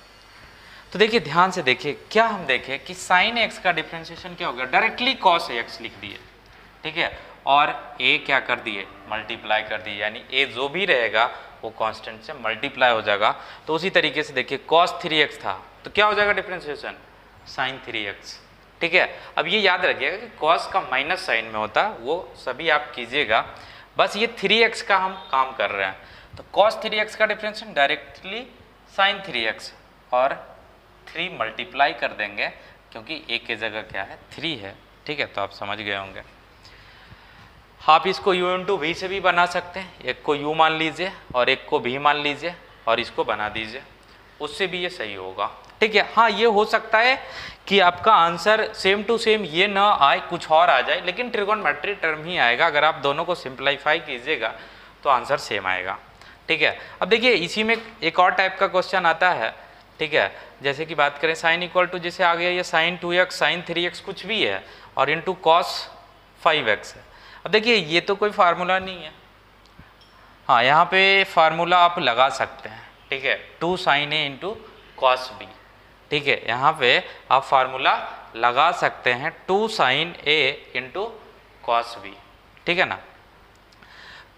तो देखिए ध्यान से देखिए, क्या हम देखें कि साइन x का डिफ्रेंशिएशन क्या हो गया, डायरेक्टली cos ax लिख दिए, ठीक है, और a क्या कर दिए मल्टीप्लाई कर दिए, यानी a जो भी रहेगा वो कांस्टेंट से मल्टीप्लाई हो जाएगा। तो उसी तरीके से देखिए cos 3x था तो क्या हो जाएगा डिफ्रेंशिएशन sin 3x, ठीक है। अब ये याद रखिएगा कि cos का माइनस साइन में होता है, वो सभी आप कीजिएगा, बस ये 3x का हम काम कर रहे हैं। तो cos 3x का डिफ्रेंशिएशन डायरेक्टली sin 3x, और 3 मल्टीप्लाई कर देंगे क्योंकि एक की जगह क्या है 3 है, ठीक है, तो आप समझ गए होंगे। आप इसको u इंटू वी से भी बना सकते हैं, एक को u मान लीजिए और एक को v मान लीजिए और इसको बना दीजिए, उससे भी ये सही होगा, ठीक है। हाँ ये हो सकता है कि आपका आंसर सेम टू सेम ये ना आए, कुछ और आ जाए, लेकिन ट्रिगोनोमेट्री टर्म ही आएगा। अगर आप दोनों को सिंप्लीफाई कीजिएगा तो आंसर सेम आएगा, ठीक है। अब देखिए इसी में एक और टाइप का क्वेश्चन आता है, ठीक है, जैसे कि बात करें साइन इक्वल टू, जैसे आ गया ये साइन 2x साइन 3x कुछ भी है और इंटू कॉस 5x है। अब देखिए ये तो कोई फार्मूला नहीं है, हाँ यहाँ पे फार्मूला आप लगा सकते हैं, ठीक है, 2 साइन ए इंटू कॉस बी, ठीक है, यहाँ पे आप फार्मूला लगा सकते हैं 2 साइन ए इंटू कॉस बी, ठीक है ना।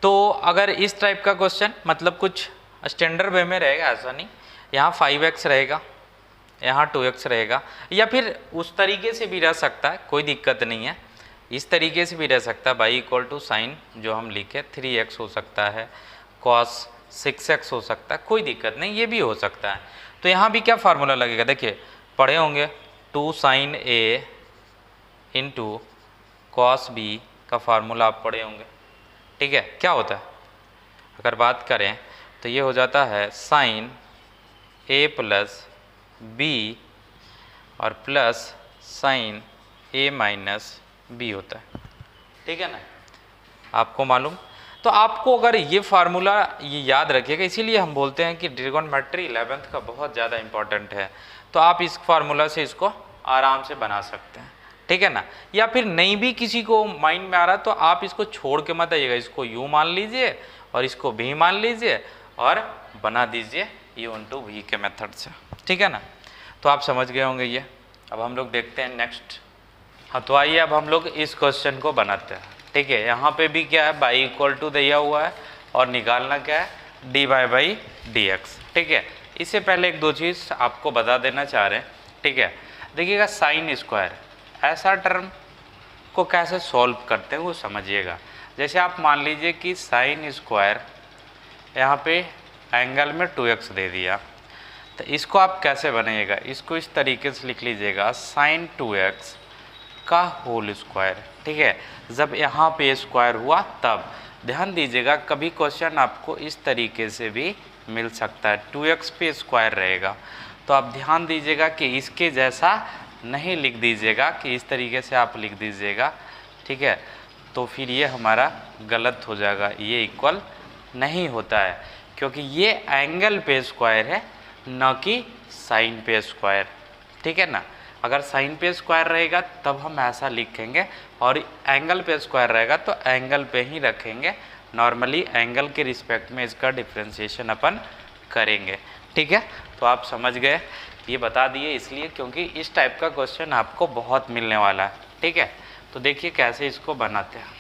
तो अगर इस टाइप का क्वेश्चन मतलब कुछ स्टैंडर्ड वे में रहेगा, ऐसा नहीं, यहाँ 5x रहेगा, यहाँ 2x रहेगा, या फिर उस तरीके से भी रह सकता है, कोई दिक्कत नहीं है, इस तरीके से भी रह सकता है, बाई इक्वल टू साइन जो हम लिखे 3x हो सकता है, कॉस 6x हो सकता है, कोई दिक्कत नहीं, ये भी हो सकता है। तो यहाँ भी क्या फार्मूला लगेगा, देखिए पढ़े होंगे 2 साइन ए इंटू कॉस बी का फार्मूला आप पढ़े होंगे, ठीक है। क्या होता है अगर बात करें तो ये हो जाता है साइन ए प्लस बी और प्लस साइन ए माइनस बी होता है, ठीक है ना, आपको मालूम। तो आपको अगर ये फार्मूला ये याद रखिएगा, इसीलिए हम बोलते हैं कि ट्रिगोनोमेट्री 11th का बहुत ज़्यादा इंपॉर्टेंट है। तो आप इस फार्मूला से इसको आराम से बना सकते हैं, ठीक है ना। या फिर नहीं भी किसी को माइंड में आ रहा तो आप इसको छोड़ के मत आइएगा, इसको यू मान लीजिए और इसको भी मान लीजिए और बना दीजिए यू इंटू वी के मेथड से, ठीक है ना। तो आप समझ गए होंगे ये। अब हम लोग देखते हैं नेक्स्ट। हाँ तो आइए अब हम लोग इस क्वेश्चन को बनाते हैं, ठीक है। यहाँ पे भी क्या है, बाई इक्वल टू दिया हुआ है और निकालना क्या है, d y by d x, ठीक है। इससे पहले एक दो चीज़ आपको बता देना चाह रहे हैं, ठीक है। देखिएगा साइन स्क्वायर ऐसा टर्म को कैसे सॉल्व करते हैं वो समझिएगा। जैसे आप मान लीजिए कि साइन स्क्वायर यहाँ पे एंगल में 2x दे दिया, तो इसको आप कैसे बनाइएगा, इसको इस तरीके से लिख लीजिएगा साइन 2x का होल स्क्वायर, ठीक है। जब यहाँ पे स्क्वायर हुआ तब ध्यान दीजिएगा, कभी क्वेश्चन आपको इस तरीके से भी मिल सकता है, 2x पे स्क्वायर रहेगा, तो आप ध्यान दीजिएगा कि इसके जैसा नहीं लिख दीजिएगा कि इस तरीके से आप लिख दीजिएगा, ठीक है। तो फिर ये हमारा गलत हो जाएगा, ये इक्वल नहीं होता है क्योंकि ये एंगल पे स्क्वायर है न कि साइन पे स्क्वायर, ठीक है ना। अगर साइन पे स्क्वायर रहेगा तब हम ऐसा लिखेंगे और एंगल पे स्क्वायर रहेगा तो एंगल पे ही रखेंगे, नॉर्मली एंगल के रिस्पेक्ट में इसका डिफ्रेंशिएशन अपन करेंगे, ठीक है। तो आप समझ गए, ये बता दिए इसलिए क्योंकि इस टाइप का क्वेश्चन आपको बहुत मिलने वाला है, ठीक है। तो देखिए कैसे इसको बनाते हैं।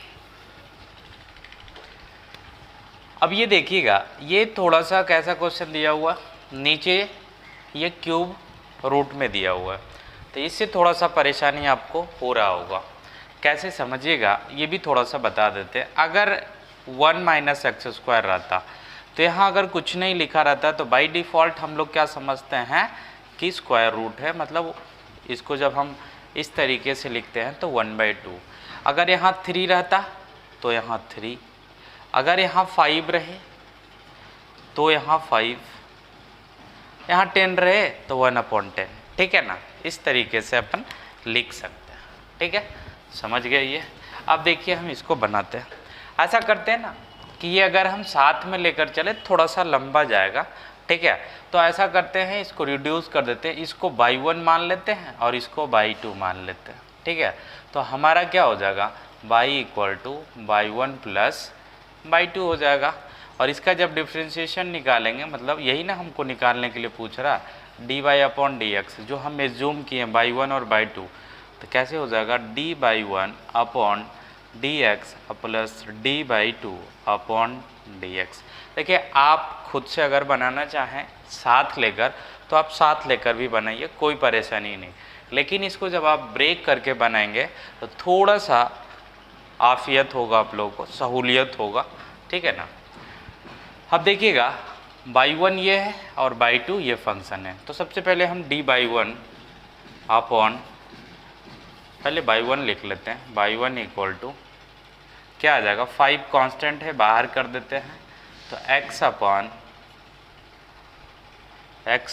अब ये देखिएगा, ये थोड़ा सा कैसा क्वेश्चन दिया हुआ, नीचे ये क्यूब रूट में दिया हुआ है, तो इससे थोड़ा सा परेशानी आपको हो रहा होगा। कैसे समझिएगा ये भी थोड़ा सा बता देते हैं। अगर 1 माइनस एक्स स्क्वायर रहता तो यहाँ अगर कुछ नहीं लिखा रहता तो बाय डिफ़ॉल्ट हम लोग क्या समझते हैं कि स्क्वायर रूट है, मतलब इसको जब हम इस तरीके से लिखते हैं तो 1/2। अगर यहाँ 3 रहता तो यहाँ 3, अगर यहाँ 5 रहे तो यहाँ 5, यहाँ 10 रहे तो 1/10, ठीक है ना। इस तरीके से अपन लिख सकते हैं, ठीक है। समझ गए ये। अब देखिए हम इसको बनाते हैं। ऐसा करते हैं ना कि ये अगर हम साथ में लेकर चले थोड़ा सा लंबा जाएगा, ठीक है। तो ऐसा करते हैं, इसको रिड्यूस कर देते हैं, इसको बाई 1 मान लेते हैं और इसको बाई 2 मान लेते हैं, ठीक है। तो हमारा क्या हो जाएगा, by equal two by 1 plus by 2 हो जाएगा। और इसका जब डिफ्रेंशिएशन निकालेंगे, मतलब यही ना हमको निकालने के लिए पूछ रहा, d y upon d x, जो हम एज्यूम किए हैं बाई 1 और बाई 2, तो कैसे हो जाएगा, D by 1 upon d x plus D by 2 upon d x. देखिए आप खुद से अगर बनाना चाहें साथ लेकर तो आप साथ लेकर भी बनाइए, कोई परेशानी नहीं। लेकिन इसको जब आप ब्रेक करके बनाएंगे तो थोड़ा सा आफियत होगा, आप लोगों को सहूलियत होगा, ठीक है ना। अब देखिएगा बाई 1 ये है और बाई 2 ये फंक्शन है, तो सबसे पहले हम डी बाई 1 अपॉन, पहले बाई 1 लिख लेते हैं, बाई 1 इक्वल टू क्या आ जाएगा, 5 कांस्टेंट है बाहर कर देते हैं, तो x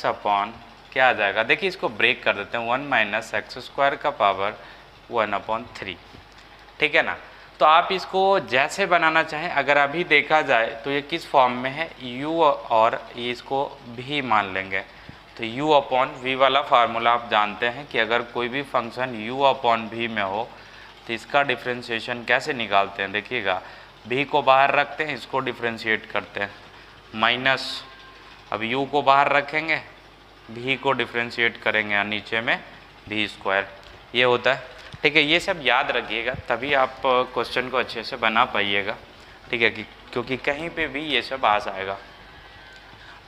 अपॉन क्या आ जाएगा, देखिए इसको ब्रेक कर देते हैं, 1 माइनस एक्स स्क्वायर का पावर 1/3, ठीक है ना। तो आप इसको जैसे बनाना चाहें, अगर अभी देखा जाए तो ये किस फॉर्म में है, u और ये इसको भी मान लेंगे, तो u अपॉन v वाला फार्मूला आप जानते हैं कि अगर कोई भी फंक्शन u अपॉन v में हो तो इसका डिफ्रेंशिएशन कैसे निकालते हैं। देखिएगा v को बाहर रखते हैं, इसको डिफ्रेंशिएट करते हैं, माइनस, अब u को बाहर रखेंगे, v को डिफ्रेंशिएट करेंगे, नीचे में v स्क्वायर, ये होता है, ठीक है। ये सब याद रखिएगा तभी आप क्वेश्चन को अच्छे से बना पाइएगा, ठीक है, क्योंकि कहीं पे भी ये सब आ जाएगा,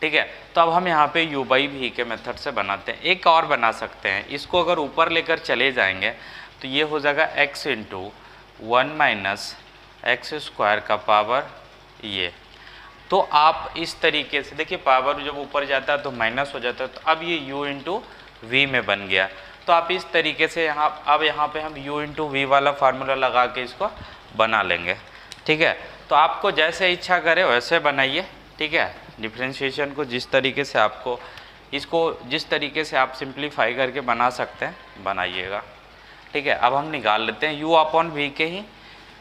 ठीक है। तो अब हम यहाँ पे u बाई v के मेथड से बनाते हैं। एक और बना सकते हैं, इसको अगर ऊपर लेकर चले जाएंगे तो ये हो जाएगा x into 1 minus x square का पावर ये। तो आप इस तरीके से देखिए, पावर जब ऊपर जाता है तो माइनस हो जाता है, तो अब ये u इंटू वी में बन गया। तो आप इस तरीके से यहाँ पे हम u इंटू वी वाला फार्मूला लगा के इसको बना लेंगे, ठीक है। तो आपको जैसे इच्छा करे वैसे बनाइए, ठीक है। डिफ्रेंशिएशन को जिस तरीके से आपको, इसको जिस तरीके से आप सिंप्लीफाई करके बना सकते हैं बनाइएगा, ठीक है। अब हम निकाल लेते हैं, u अपॉन वी के ही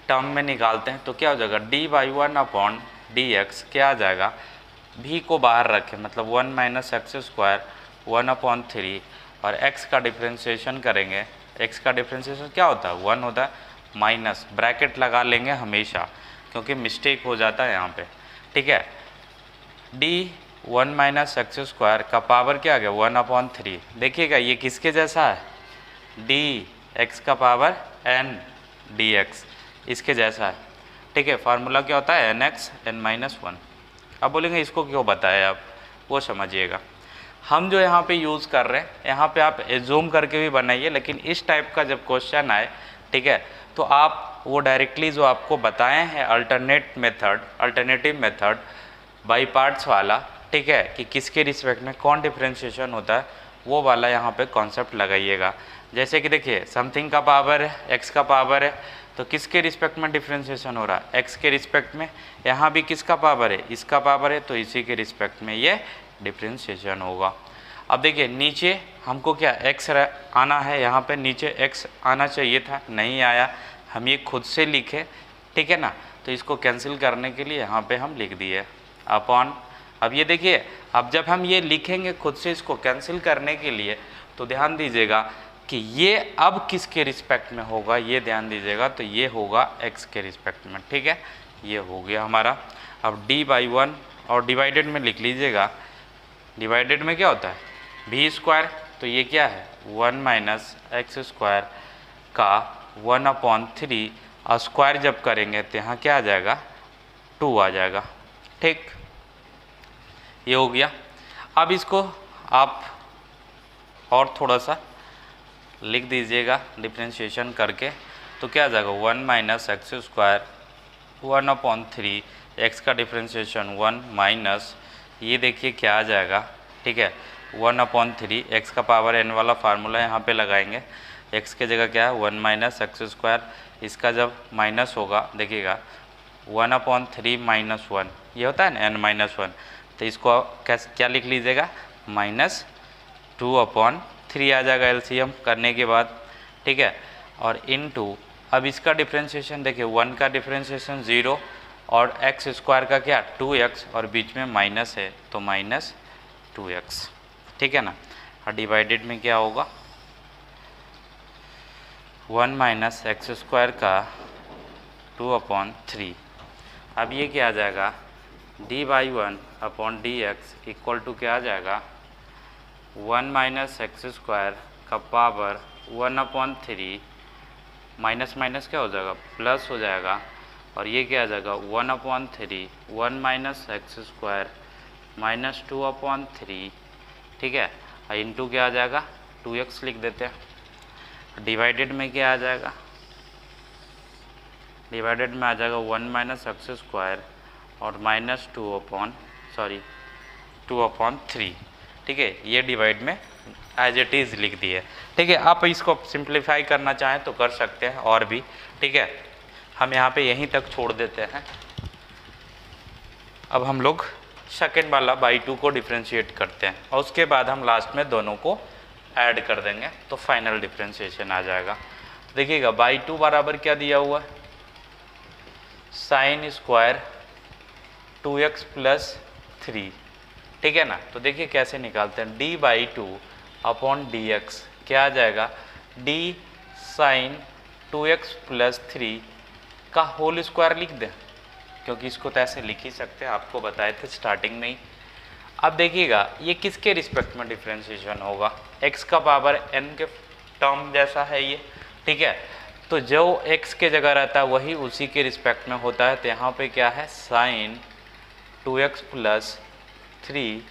टर्म में निकालते हैं, तो क्या हो जाएगा, D by 1 upon d x, क्या आ जाएगा, v को बाहर रखें, मतलब 1 माइनस एक्स स्क्वायर 1/3, और x का डिफ्रेंशिएशन करेंगे, x का डिफ्रेंशिएशन क्या होता है 1 होता है, माइनस ब्रैकेट लगा लेंगे हमेशा क्योंकि मिस्टेक हो जाता है यहाँ पे, ठीक है। डी 1 माइनस एक्स स्क्वायर का पावर क्या आ गया 1/3। देखिएगा ये किसके जैसा है, डी एक्स का पावर एन डी एक्स, इसके जैसा है, ठीक है। फार्मूला क्या होता है nx n-1। अब बोलेंगे इसको क्यों बताया आप, वो समझिएगा। हम जो यहाँ पे यूज़ कर रहे हैं, यहाँ पे आप एज्यूम करके भी बनाइए, लेकिन इस टाइप का जब क्वेश्चन आए, ठीक है, तो आप वो डायरेक्टली जो आपको बताए हैं अल्टरनेटिव मेथड बाई पार्ट्स वाला, ठीक है, कि किसके रिस्पेक्ट में कौन डिफ्रेंशिएशन होता है, वो वाला यहाँ पे कॉन्सेप्ट लगाइएगा। जैसे कि देखिए समथिंग का पावर है, एक्स का पावर है, तो किसके रिस्पेक्ट में डिफ्रेंशिएशन हो रहा है, एक्स के रिस्पेक्ट में। यहाँ भी किसका पावर है, इसका पावर है, तो इसी के रिस्पेक्ट में ये डिफ्रेंशिएशन होगा। अब देखिए नीचे हमको क्या एक्स आना है, यहाँ पे नीचे एक्स आना चाहिए था, नहीं आया, हम ये खुद से लिखे, ठीक है ना। तो इसको कैंसिल करने के लिए यहाँ पे हम लिख दिए अपॉन। अब ये देखिए, अब जब हम ये लिखेंगे खुद से इसको कैंसिल करने के लिए, तो ध्यान दीजिएगा कि ये अब किसके रिस्पेक्ट में होगा, ये ध्यान दीजिएगा, तो ये होगा x के रिस्पेक्ट में, ठीक है। ये हो गया हमारा। अब d/1 और डिवाइडेड में लिख लीजिएगा, डिवाइडेड में क्या होता है v स्क्वायर, तो ये क्या है 1 माइनस एक्स स्क्वायर का 1/3, और स्क्वायर जब करेंगे तो यहाँ क्या आ जाएगा 2 आ जाएगा, ठीक। ये हो गया। अब इसको आप और थोड़ा सा लिख दीजिएगा डिफ्रेंशिएशन करके, तो क्या आ जाएगा 1 माइनस एक्स स्क्वायर 1/3, एक्स का डिफ्रेंशिएशन 1 माइनस, ये देखिए क्या आ जाएगा, ठीक है 1/3, एक्स का पावर n वाला फार्मूला यहाँ पे लगाएंगे, एक्स के जगह क्या है 1 माइनस एक्स स्क्वायर, इसका जब माइनस होगा देखिएगा 1/3 माइनस 1, ये होता है ना n-1, तो इसको क्या लिख लीजिएगा -2/3 आ जाएगा एलसीएम करने के बाद, ठीक है। और इनटू, अब इसका डिफ्रेंशिएशन देखिए 1 का डिफ्रेंशिएशन 0 और एक्स स्क्वायर का क्या 2x, और बीच में माइनस है तो -2x, ठीक है ना। और डिवाइडेड में क्या होगा 1 माइनस एक्स स्क्वायर का 2/3। अब ये क्या आ जाएगा d/1/dx इक्वल टू क्या आ जाएगा 1 माइनस एक्स स्क्वायर का पावर 1/3, माइनस माइनस क्या हो जाएगा प्लस हो जाएगा, और ये क्या आ जाएगा 1/3, 1 माइनस एक्स स्क्वायर माइनस 2/3, ठीक है। इंटू क्या आ जाएगा 2x लिख देते हैं। डिवाइडेड में क्या आ जाएगा, डिवाइडेड में आ जाएगा 1 माइनस एक्स स्क्वायर और माइनस 2/3, ठीक है। ये डिवाइड में एज इट इज़ लिख दिए, ठीक है। आप इसको सिंप्लीफाई करना चाहें तो कर सकते हैं और भी, ठीक है। हम यहाँ पे यहीं तक छोड़ देते हैं। अब हम लोग सेकेंड वाला बाई 2 को डिफ्रेंशिएट करते हैं, और उसके बाद हम लास्ट में दोनों को ऐड कर देंगे, तो फाइनल डिफ्रेंशिएशन आ जाएगा। देखिएगा बाई 2 बराबर क्या दिया हुआ है साइन स्क्वायर 2x + 3, ठीक है ना। तो देखिए कैसे निकालते हैं, d/2/dx क्या आ जाएगा d साइन 2x + 3 का होल स्क्वायर लिख दें, क्योंकि इसको तो ऐसे लिख ही सकते हैं, आपको बताए थे स्टार्टिंग में ही। अब देखिएगा ये किसके रिस्पेक्ट में डिफ्रेंशिएशन होगा, x का पावर n के टर्म जैसा है ये, ठीक है। तो जो x के जगह रहता है वही उसी के रिस्पेक्ट में होता है, तो यहाँ पे क्या है साइन 2x + 3।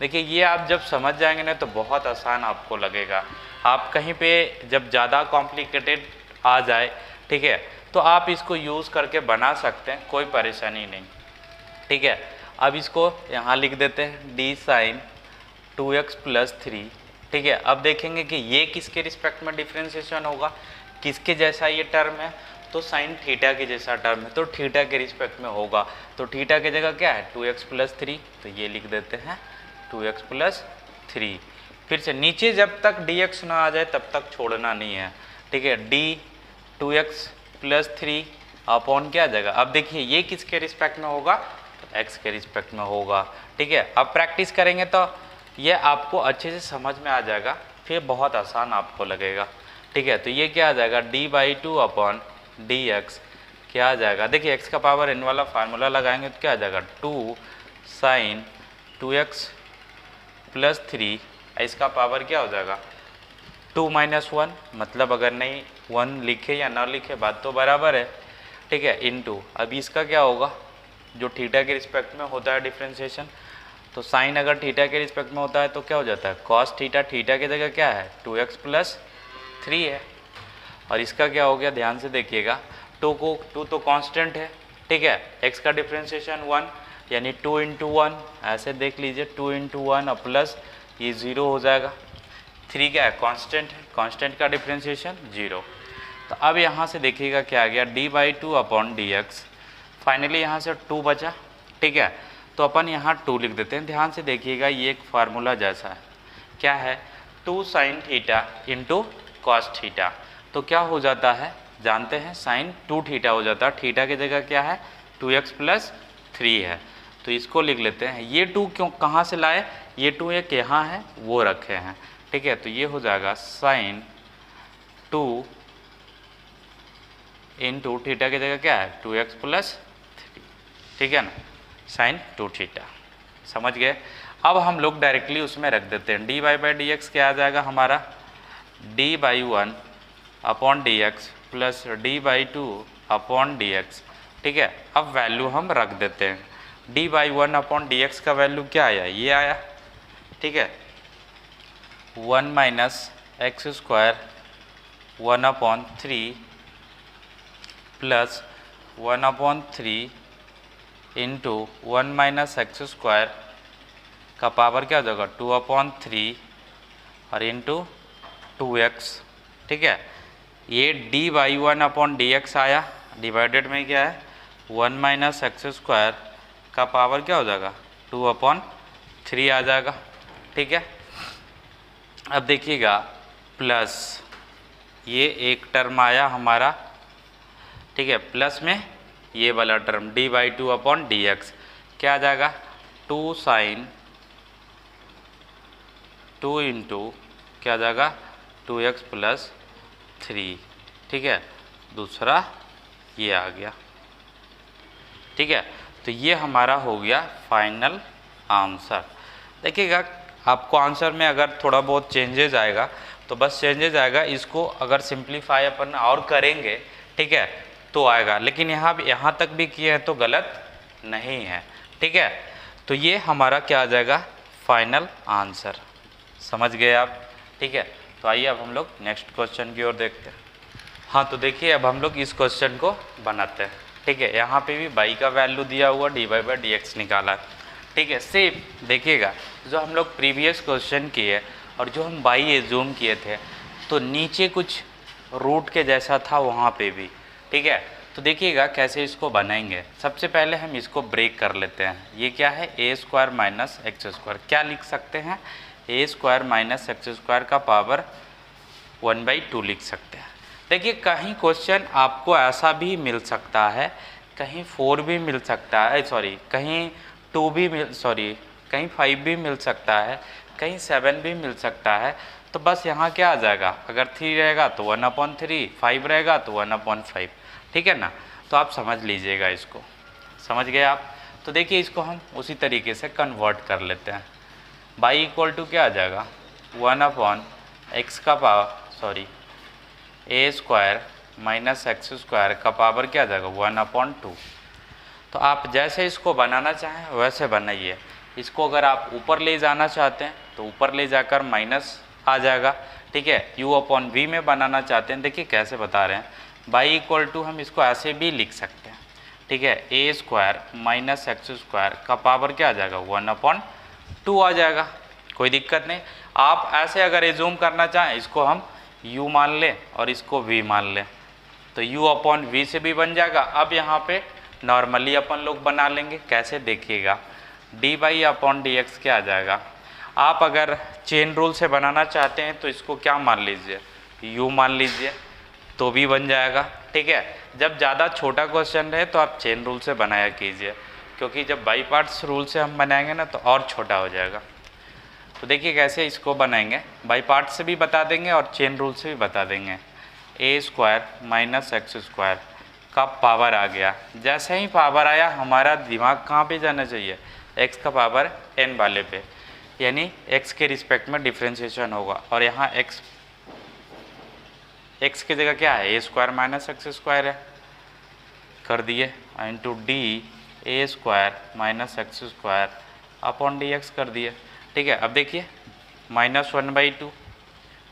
देखिए ये आप जब समझ जाएंगे ना तो बहुत आसान आपको लगेगा। आप कहीं पे जब ज़्यादा कॉम्प्लिकेटेड आ जाए, ठीक है, तो आप इसको यूज़ करके बना सकते हैं, कोई परेशानी नहीं, ठीक है। अब इसको यहाँ लिख देते हैं d साइन 2x + 3, ठीक है। अब देखेंगे कि ये किसके रिस्पेक्ट में डिफ्रेंशिएशन होगा, किसके जैसा ये टर्म है, तो साइन थीटा के जैसा टर्म है, तो थीटा के रिस्पेक्ट में होगा, तो थीटा की जगह क्या है 2x + 3, तो ये लिख देते हैं 2x + 3। फिर से नीचे जब तक dx ना आ जाए तब तक छोड़ना नहीं है, ठीक है। d 2x + 3 अपॉन क्या आ जाएगा, अब देखिए ये किसके रिस्पेक्ट में होगा, तो x के रिस्पेक्ट में होगा, ठीक है। अब प्रैक्टिस करेंगे तो ये आपको अच्छे से समझ में आ जाएगा फिर बहुत आसान आपको लगेगा। ठीक है, तो ये क्या आ जाएगा d/2 अपॉन डी एक्स क्या आ जाएगा, देखिए x का पावर n वाला फार्मूला लगाएंगे तो क्या आ जाएगा 2 sin 2x प्लस 3, इसका पावर क्या हो जाएगा 2 - 1, मतलब अगर नहीं 1 लिखे या ना लिखे बात तो बराबर है। ठीक है, इनटू अभी इसका क्या होगा जो थीटा के रिस्पेक्ट में होता है डिफ्रेंशिएशन, तो साइन अगर थीटा के रिस्पेक्ट में होता है तो क्या हो जाता है कॉस थीटा, थीटा की जगह क्या है 2x प्लस 3 है। और इसका क्या हो गया ध्यान से देखिएगा, 2 तो कांस्टेंट है। ठीक है, x का डिफ्रेंशिएशन 1 यानी 2 × 1, ऐसे देख लीजिए 2 × 1 और प्लस ये 0 हो जाएगा। 3 क्या है कांस्टेंट है, कांस्टेंट का डिफ्रेंशिएशन 0। तो अब यहाँ से देखिएगा क्या आ गया d/2 upon d x, finally यहाँ से 2 बचा। ठीक है, तो अपन यहाँ 2 लिख देते हैं। ध्यान से देखिएगा ये एक फार्मूला जैसा है, क्या है 2 sin theta into cos theta, तो क्या हो जाता है जानते हैं sin 2 थीटा हो जाता है, थीटा की जगह क्या है 2x प्लस 3 है, तो इसको लिख लेते हैं। ये 2 क्यों कहाँ से लाए, ये 2 एक यहाँ है वो रखे हैं। ठीक है, तो ये हो जाएगा sin 2 इंटू थीटा की जगह क्या है 2x प्लस 3। ठीक है ना, sin 2 थीटा, समझ गए। अब हम लोग डायरेक्टली उसमें रख देते हैं dy/dx क्या आ जाएगा हमारा d/1 upon d x plus d/2 upon d x. ठीक है, अब वैल्यू हम रख देते हैं, d/1 अपॉन डी एक्स का वैल्यू क्या आया ये आया। ठीक है, 1 - x² 1/3 प्लस 1/3 इंटू 1 - x² का पावर क्या हो जाएगा 2/3 और इंटू 2x। ठीक है, ये d/1 अपॉन डी एक्स आया, डिवाइडेड में क्या है 1 - x² का पावर क्या हो जाएगा 2/3 आ जाएगा। ठीक है, अब देखिएगा प्लस ये एक टर्म आया हमारा। ठीक है, प्लस में ये वाला term d/2 upon d x क्या आ जाएगा 2 sin 2 इंटू क्या आ जाएगा 2x प्लस 3। ठीक है, दूसरा ये आ गया। ठीक है, तो ये हमारा हो गया फाइनल आंसर। देखिएगा आपको आंसर में अगर थोड़ा बहुत चेंजेस आएगा तो बस चेंजेस आएगा, इसको अगर सिंप्लीफाई अपन और करेंगे ठीक है तो आएगा, लेकिन यहाँ तक भी किए हैं तो गलत नहीं है। ठीक है, तो ये हमारा क्या आ जाएगा फाइनल आंसर, समझ गए आप। ठीक है, तो आइए अब हम लोग नेक्स्ट क्वेश्चन की ओर देखते हैं। हाँ, तो देखिए अब हम लोग इस क्वेश्चन को बनाते हैं। ठीक है, यहाँ पे भी बाई का वैल्यू दिया हुआ dy/dx निकाला है। ठीक है, सेम देखिएगा जो हम लोग प्रीवियस क्वेश्चन किए और जो हम बाई एज्यूम किए थे तो नीचे कुछ रूट के जैसा था वहाँ पे भी। ठीक है, तो देखिएगा कैसे इसको बनाएंगे। सबसे पहले हम इसको ब्रेक कर लेते हैं। ये क्या है a² - x², क्या लिख सकते हैं a² - x² का पावर 1/2 लिख सकते हैं। देखिए कहीं क्वेश्चन आपको ऐसा भी मिल सकता है, कहीं 4 भी मिल सकता है, सॉरी कहीं 2 भी कहीं 5 भी मिल सकता है, कहीं 7 भी मिल सकता है। तो बस यहाँ क्या आ जाएगा, अगर 3 रहेगा तो 1/3, 5 रहेगा तो 1/5। ठीक है ना, तो आप समझ लीजिएगा इसको, समझ गए आप। तो देखिए इसको हम उसी तरीके से कन्वर्ट कर लेते हैं। बाई इक्वल टू क्या आ जाएगा 1/x का पावर a² - x² का पावर क्या आ जाएगा 1/2। तो आप जैसे इसको बनाना चाहें वैसे बनाइए। इसको अगर आप ऊपर ले जाना चाहते हैं तो ऊपर ले जाकर माइनस आ जाएगा। ठीक है, u/v में बनाना चाहते हैं, देखिए कैसे बता रहे हैं, बाई इक्वल टू हम इसको ऐसे भी लिख सकते हैं। ठीक है, a² - x² का पावर क्या आ जाएगा 1/2 आ जाएगा, कोई दिक्कत नहीं। आप ऐसे अगर एज्यूम करना चाहें इसको हम u मान लें और इसको v मान लें तो u/v से भी बन जाएगा। अब यहाँ पे नॉर्मली अपन लोग बना लेंगे, कैसे देखिएगा dy/dx क्या आ जाएगा। आप अगर चेन रूल से बनाना चाहते हैं तो इसको क्या मान लीजिए u मान लीजिए तो भी बन जाएगा। ठीक है, जब ज़्यादा छोटा क्वेश्चन रहे तो आप चेन रूल से बनाया कीजिए, क्योंकि जब बाई पार्ट्स रूल से हम बनाएंगे ना तो और छोटा हो जाएगा। तो देखिए कैसे इसको बनाएंगे, बाई पार्ट से भी बता देंगे और चेन रूल से भी बता देंगे। ए स्क्वायर माइनस एक्स स्क्वायर का पावर आ गया। जैसे ही पावर आया हमारा दिमाग कहाँ पे जाना चाहिए, x का पावर n वाले पे, यानी x के रिस्पेक्ट में डिफ्रेंशिएशन होगा। और यहाँ x की जगह क्या है, a square minus x square है, कर दिए, into D A square minus x square upon d x कर दिए। ठीक है, अब देखिए -1/2,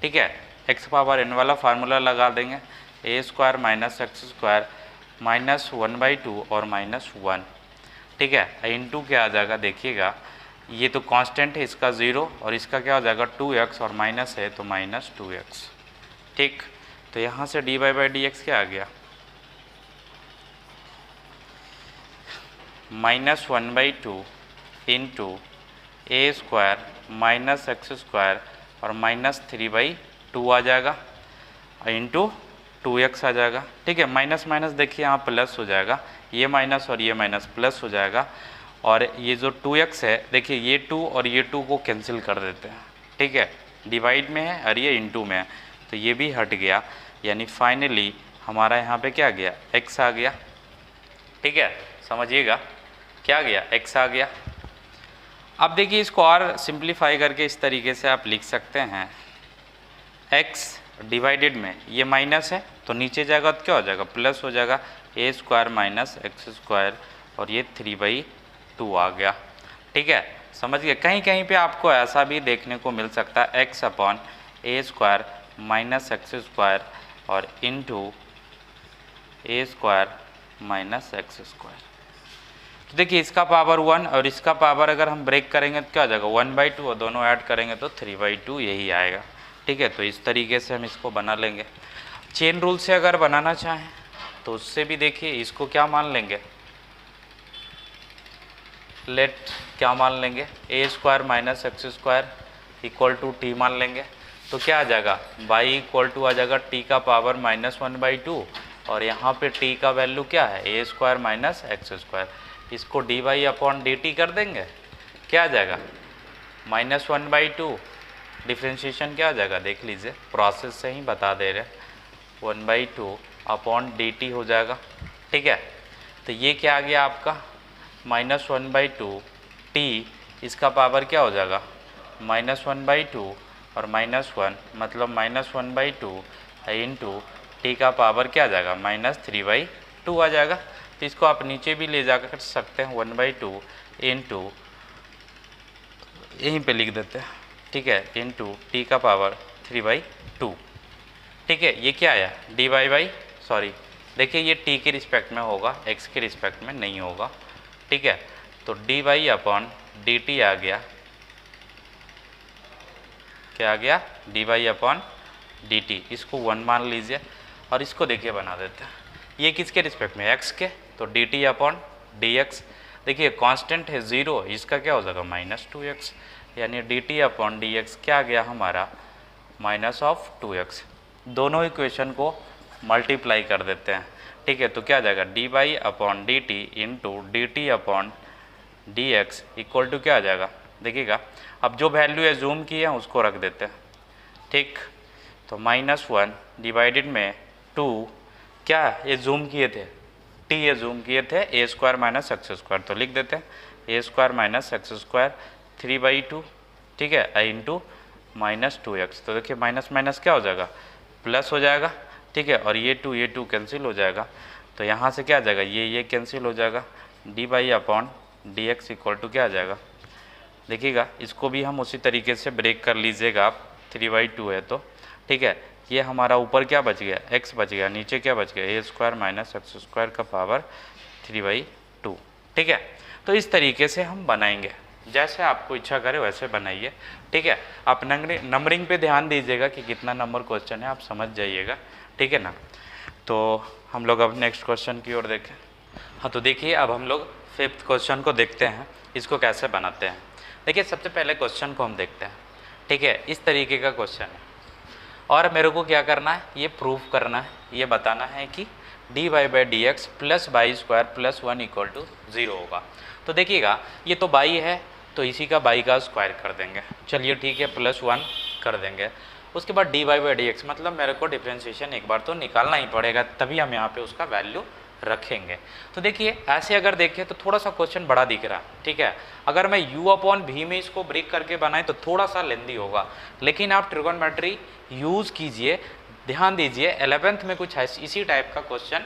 ठीक है, x पावर n वाला फार्मूला लगा देंगे, ए स्क्वायर माइनस एक्स स्क्वायर -1/2 और -1, ठीक है, इंटू क्या आ जाएगा, देखिएगा ये तो कांस्टेंट है, इसका 0 और इसका क्या हो जाएगा 2x और माइनस है तो -2x। ठीक, तो यहाँ से dy/dx क्या आ गया, -1/2 इंटू ए स्क्वायर माइनस एक्स स्क्वायर और -3/2 आ जाएगा, इंटू 2x आ जाएगा। ठीक है, माइनस माइनस देखिए यहाँ प्लस हो जाएगा, ये माइनस और ये माइनस प्लस हो जाएगा, और ये जो 2x है देखिए ये 2 और ये 2 को कैंसिल कर देते हैं। ठीक है, डिवाइड में है और ये इंटू में है तो ये भी हट गया, यानी फाइनली हमारा यहाँ पे क्या आ गया, x आ गया। ठीक है, समझिएगा क्या आ गया, x आ गया। अब देखिए इसको और सिंप्लीफाई करके इस तरीके से आप लिख सकते हैं, x डिवाइडेड में ये माइनस है तो नीचे जाएगा तो क्या हो जाएगा, प्लस हो जाएगा, ए स्क्वायर माइनस एक्स स्क्वायर और ये 3/2 आ गया। ठीक है, समझ गए। कहीं कहीं पे आपको ऐसा भी देखने को मिल सकता है, x अपॉन ए स्क्वायर माइनस एक्स स्क्वायर और इंटू ए स्क्वायर माइनस एक्स स्क्वायर। तो देखिए इसका पावर 1 और इसका पावर अगर हम ब्रेक करेंगे तो क्या आ जाएगा, 1/2 और दोनों ऐड करेंगे तो 3/2 यही आएगा। ठीक है, तो इस तरीके से हम इसको बना लेंगे। चेन रूल से अगर बनाना चाहें तो उससे भी देखिए इसको क्या मान लेंगे, लेट क्या मान लेंगे, a square minus x square equal to t मान लेंगे, तो क्या आ जाएगा, बाई इक्वल टू आ जाएगा टी का पावर -1/2 और यहाँ पे टी का वैल्यू क्या है, a square minus x square, इसको d y upon d t कर देंगे, क्या आ जाएगा -1/2, डिफ्रेंशिएशन क्या आ जाएगा देख लीजिए, प्रोसेस से ही बता दे रहे, 1/2 अपॉन डी टी हो जाएगा। ठीक है, तो ये क्या आ गया आपका -1/2 टी, इसका पावर क्या हो जाएगा -1/2 और -1 मतलब -1/2 इंटू टी का पावर क्या आ जाएगा -3/2 आ जाएगा। तो इसको आप नीचे भी ले जा कर सकते हैं, 1/2 इंटू यहीं पे लिख देते हैं, ठीक है, इंटू टी का पावर 3/2। ठीक है, ये क्या आया सॉरी देखिए ये टी के रिस्पेक्ट में होगा, एक्स के रिस्पेक्ट में नहीं होगा। ठीक है, तो d y upon d t आ गया, क्या आ गया, d y upon d t, इसको 1 मान लीजिए और इसको देखिए बना देते हैं, ये किसके रिस्पेक्ट में, एक्स के, तो D t upon d x, देखिए कांस्टेंट है 0, इसका क्या हो जाएगा -2x, यानी D t upon d x क्या आ गया हमारा -2x। दोनों इक्वेशन को मल्टीप्लाई कर देते हैं। ठीक है, तो क्या आ जाएगा d y upon d t into d t upon d x equal to क्या आ जाएगा, देखिएगा अब जो वैल्यू एज्यूम की है उसको रख देते हैं। ठीक, तो -1 डिवाइडेड में 2 क्या एज्यूम किए थे, टी एज्यूम किए थे, ए स्क्वायर माइनस एक्स स्क्वायर, तो लिख देते हैं ए स्क्वायर माइनस एक्स स्क्वायर 3/2, ठीक है, इंटू -2x, तो देखिए माइनस माइनस क्या हो जाएगा, प्लस हो जाएगा। ठीक है, और ये 2 कैंसिल हो जाएगा, तो यहाँ से क्या आ जाएगा, ये कैंसिल हो जाएगा, d y upon d x equal to क्या आ जाएगा, देखिएगा इसको भी हम उसी तरीके से ब्रेक कर लीजिएगा आप, 3/2 है तो। ठीक है, ये हमारा ऊपर क्या बच गया, x बच गया, नीचे क्या बच गया, ए स्क्वायर माइनस एक्स स्क्वायर का पावर 3/2। ठीक है, तो इस तरीके से हम बनाएंगे, जैसे आपको इच्छा करे वैसे बनाइए। ठीक है, आप नंबरिंग पे ध्यान दीजिएगा कि कितना नंबर क्वेश्चन है, आप समझ जाइएगा। ठीक है ना, तो हम लोग अब नेक्स्ट क्वेश्चन की ओर देखें। हाँ, तो देखिए अब हम लोग 5th क्वेश्चन को देखते हैं, इसको कैसे बनाते हैं। देखिए सबसे पहले क्वेश्चन को हम देखते हैं। ठीक है, इस तरीके का क्वेश्चन है और मेरे को क्या करना है, ये प्रूफ करना है, ये बताना है कि dy by d x plus by square plus 1 equal to 0 होगा। तो देखिएगा ये तो बाई है तो इसी का बाई का स्क्वायर कर देंगे। चलिए ठीक है, +1 कर देंगे। उसके बाद dy/dx, मतलब मेरे को डिफ्रेंशिएशन एक बार तो निकालना ही पड़ेगा, तभी हम यहाँ पे उसका वैल्यू रखेंगे। तो देखिए ऐसे अगर देखें तो थोड़ा सा क्वेश्चन बड़ा दिख रहा है, ठीक है। अगर मैं u/v में इसको ब्रेक करके बनाए तो थोड़ा सा लेंदी होगा, लेकिन आप ट्रिगोनोमेट्री यूज़ कीजिए। ध्यान दीजिए 11th में कुछ इसी टाइप का क्वेश्चन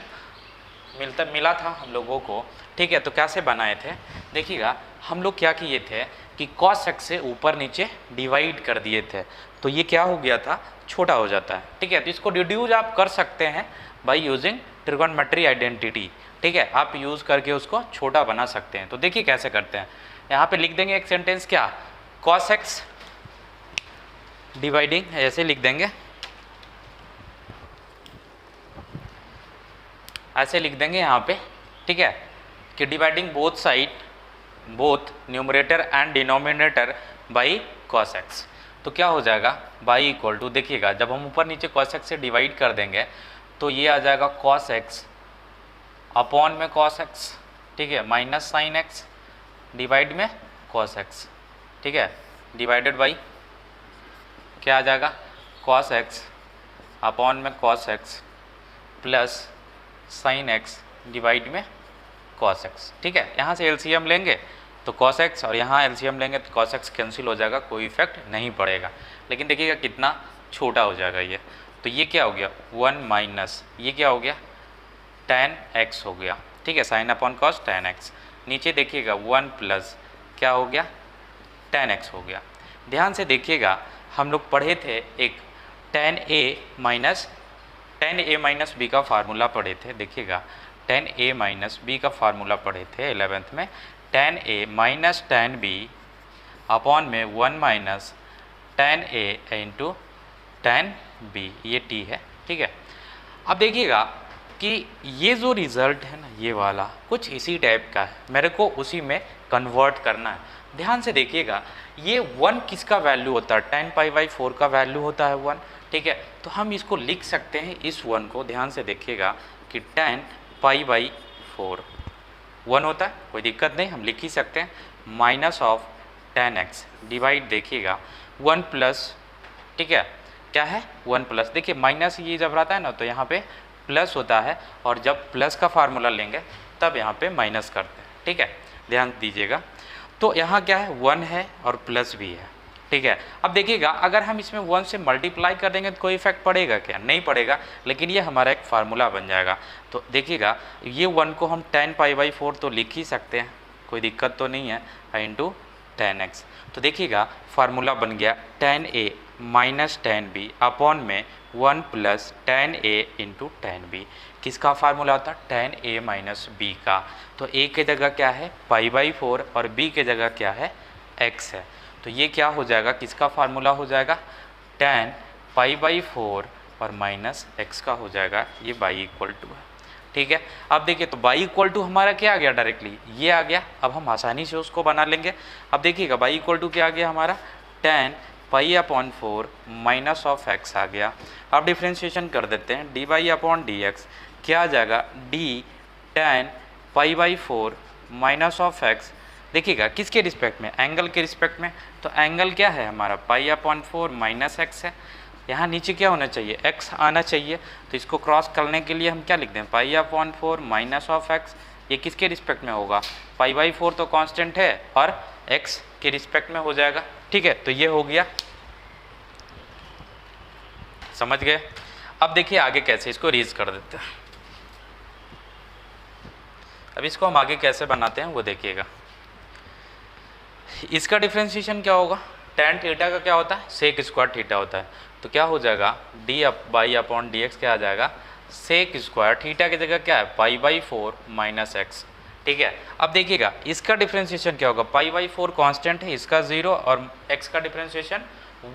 मिला था हम लोगों को, ठीक है। तो कैसे बनाए थे देखिएगा, हम लोग क्या किए थे कि cos x से ऊपर नीचे डिवाइड कर दिए थे, तो ये क्या हो गया था, छोटा हो जाता है, ठीक है। तो इसको रिड्यूस आप कर सकते हैं बाय यूजिंग ट्रिगोनोमेट्री आइडेंटिटी, ठीक है। आप यूज़ करके उसको छोटा बना सकते हैं। तो देखिए कैसे करते हैं, यहाँ पे लिख देंगे एक सेंटेंस, क्या, cos x डिवाइडिंग, ऐसे लिख देंगे, ऐसे लिख देंगे यहाँ पे, ठीक है, कि dividing both side, both numerator and denominator by cos x। तो क्या हो जाएगा, बाई इक्वल टू, देखिएगा जब हम ऊपर नीचे cos x से डिवाइड कर देंगे तो ये आ जाएगा cos x अपॉन में cos x, ठीक है, माइनस साइन x डिवाइड में cos x, ठीक है, डिवाइडेड बाई क्या आ जाएगा, cos x अपॉन में cos x plus sign x divide में cos x, ठीक है। यहाँ से एलसीएम लेंगे तो cos x और यहाँ एलसीएम लेंगे तो cos x कैंसिल हो जाएगा, कोई इफेक्ट नहीं पड़ेगा। लेकिन देखिएगा कितना छोटा हो जाएगा ये, तो ये क्या हो गया 1 माइनस, ये क्या हो गया tan x हो गया, ठीक है, sine upon cos tan x। नीचे देखिएगा 1 प्लस क्या हो गया tan x हो गया। ध्यान से देखिएगा, हम लोग पढ़े थे एक tan a माइनस b का फार्मूला पढ़े थे, देखिएगा tan a माइनस b का फार्मूला पढ़े थे 11th में, tan a minus tan b upon में 1 minus tan a into tan b, ये t है, ठीक है। अब देखिएगा कि ये जो रिज़ल्ट है ना, ये वाला कुछ इसी टाइप का है, मेरे को उसी में कन्वर्ट करना है। ध्यान से देखिएगा, ये 1 किसका वैल्यू होता है, tan π/4 का वैल्यू होता है 1, ठीक है। तो हम इसको लिख सकते हैं, इस 1 को ध्यान से देखिएगा कि tan π/4 1 होता है, कोई दिक्कत नहीं, हम लिख ही सकते हैं, minus of tan x divide, देखिएगा 1 प्लस, ठीक है, क्या है 1 प्लस, देखिए माइनस ये जब रहता है ना तो यहाँ पे प्लस होता है, और जब प्लस का फार्मूला लेंगे तब यहाँ पे माइनस करते हैं, ठीक है, ध्यान दीजिएगा। तो यहाँ क्या है 1 है और प्लस भी है, ठीक है। अब देखिएगा अगर हम इसमें 1 से मल्टीप्लाई कर देंगे तो कोई इफेक्ट पड़ेगा क्या, नहीं पड़ेगा, लेकिन ये हमारा एक फार्मूला बन जाएगा। तो देखिएगा ये 1 को हम tan π/4 तो लिख ही सकते हैं, कोई दिक्कत तो नहीं है, इंटू tan x। तो देखिएगा फार्मूला बन गया tan a minus tan b upon में 1 plus tan a into tan b। किसका फार्मूला होता है, tan a माइनस b का। तो a के जगह क्या है π/4 और b के जगह क्या है x है। तो ये क्या हो जाएगा, किसका फार्मूला हो जाएगा, tan π/4 और माइनस x का हो जाएगा, ये बाई इक्वल टू है, ठीक है। अब देखिए तो बाई इक्वल टू हमारा क्या आ गया, डायरेक्टली ये आ गया। अब हम आसानी से उसको बना लेंगे। अब देखिएगा बाई इक्वल टू क्या आ गया हमारा, tan π/4 माइनस ऑफ x आ गया। अब डिफ्रेंशिएशन कर देते हैं, dy/dx क्या आ जाएगा, d tan π/4 minus of x, देखिएगा किसके रिस्पेक्ट में, एंगल के रिस्पेक्ट में। तो एंगल क्या है हमारा π/4 माइनस x है, यहाँ नीचे क्या होना चाहिए, x आना चाहिए। तो इसको क्रॉस करने के लिए हम क्या लिख दें, π/4 माइनस ऑफ x, ये किसके रिस्पेक्ट में होगा, π/4 तो कांस्टेंट है और x के रिस्पेक्ट में हो जाएगा, ठीक है। तो ये हो गया, समझ गए। अब देखिए आगे कैसे इसको रीज कर देते हैं। अब इसको हम आगे कैसे बनाते हैं वो देखिएगा। इसका डिफ्रेंशिएशन क्या होगा, tan थीटा का क्या होता है, सेक स्क्वायर थीटा होता है। तो क्या हो जाएगा, d/dx क्या आ जाएगा, सेक स्क्वायर थीटा की जगह क्या है π/4 माइनस x, ठीक है। अब देखिएगा इसका डिफ्रेंशिएशन क्या होगा, π/4 कांस्टेंट है, इसका 0 और x का डिफ्रेंशिएशन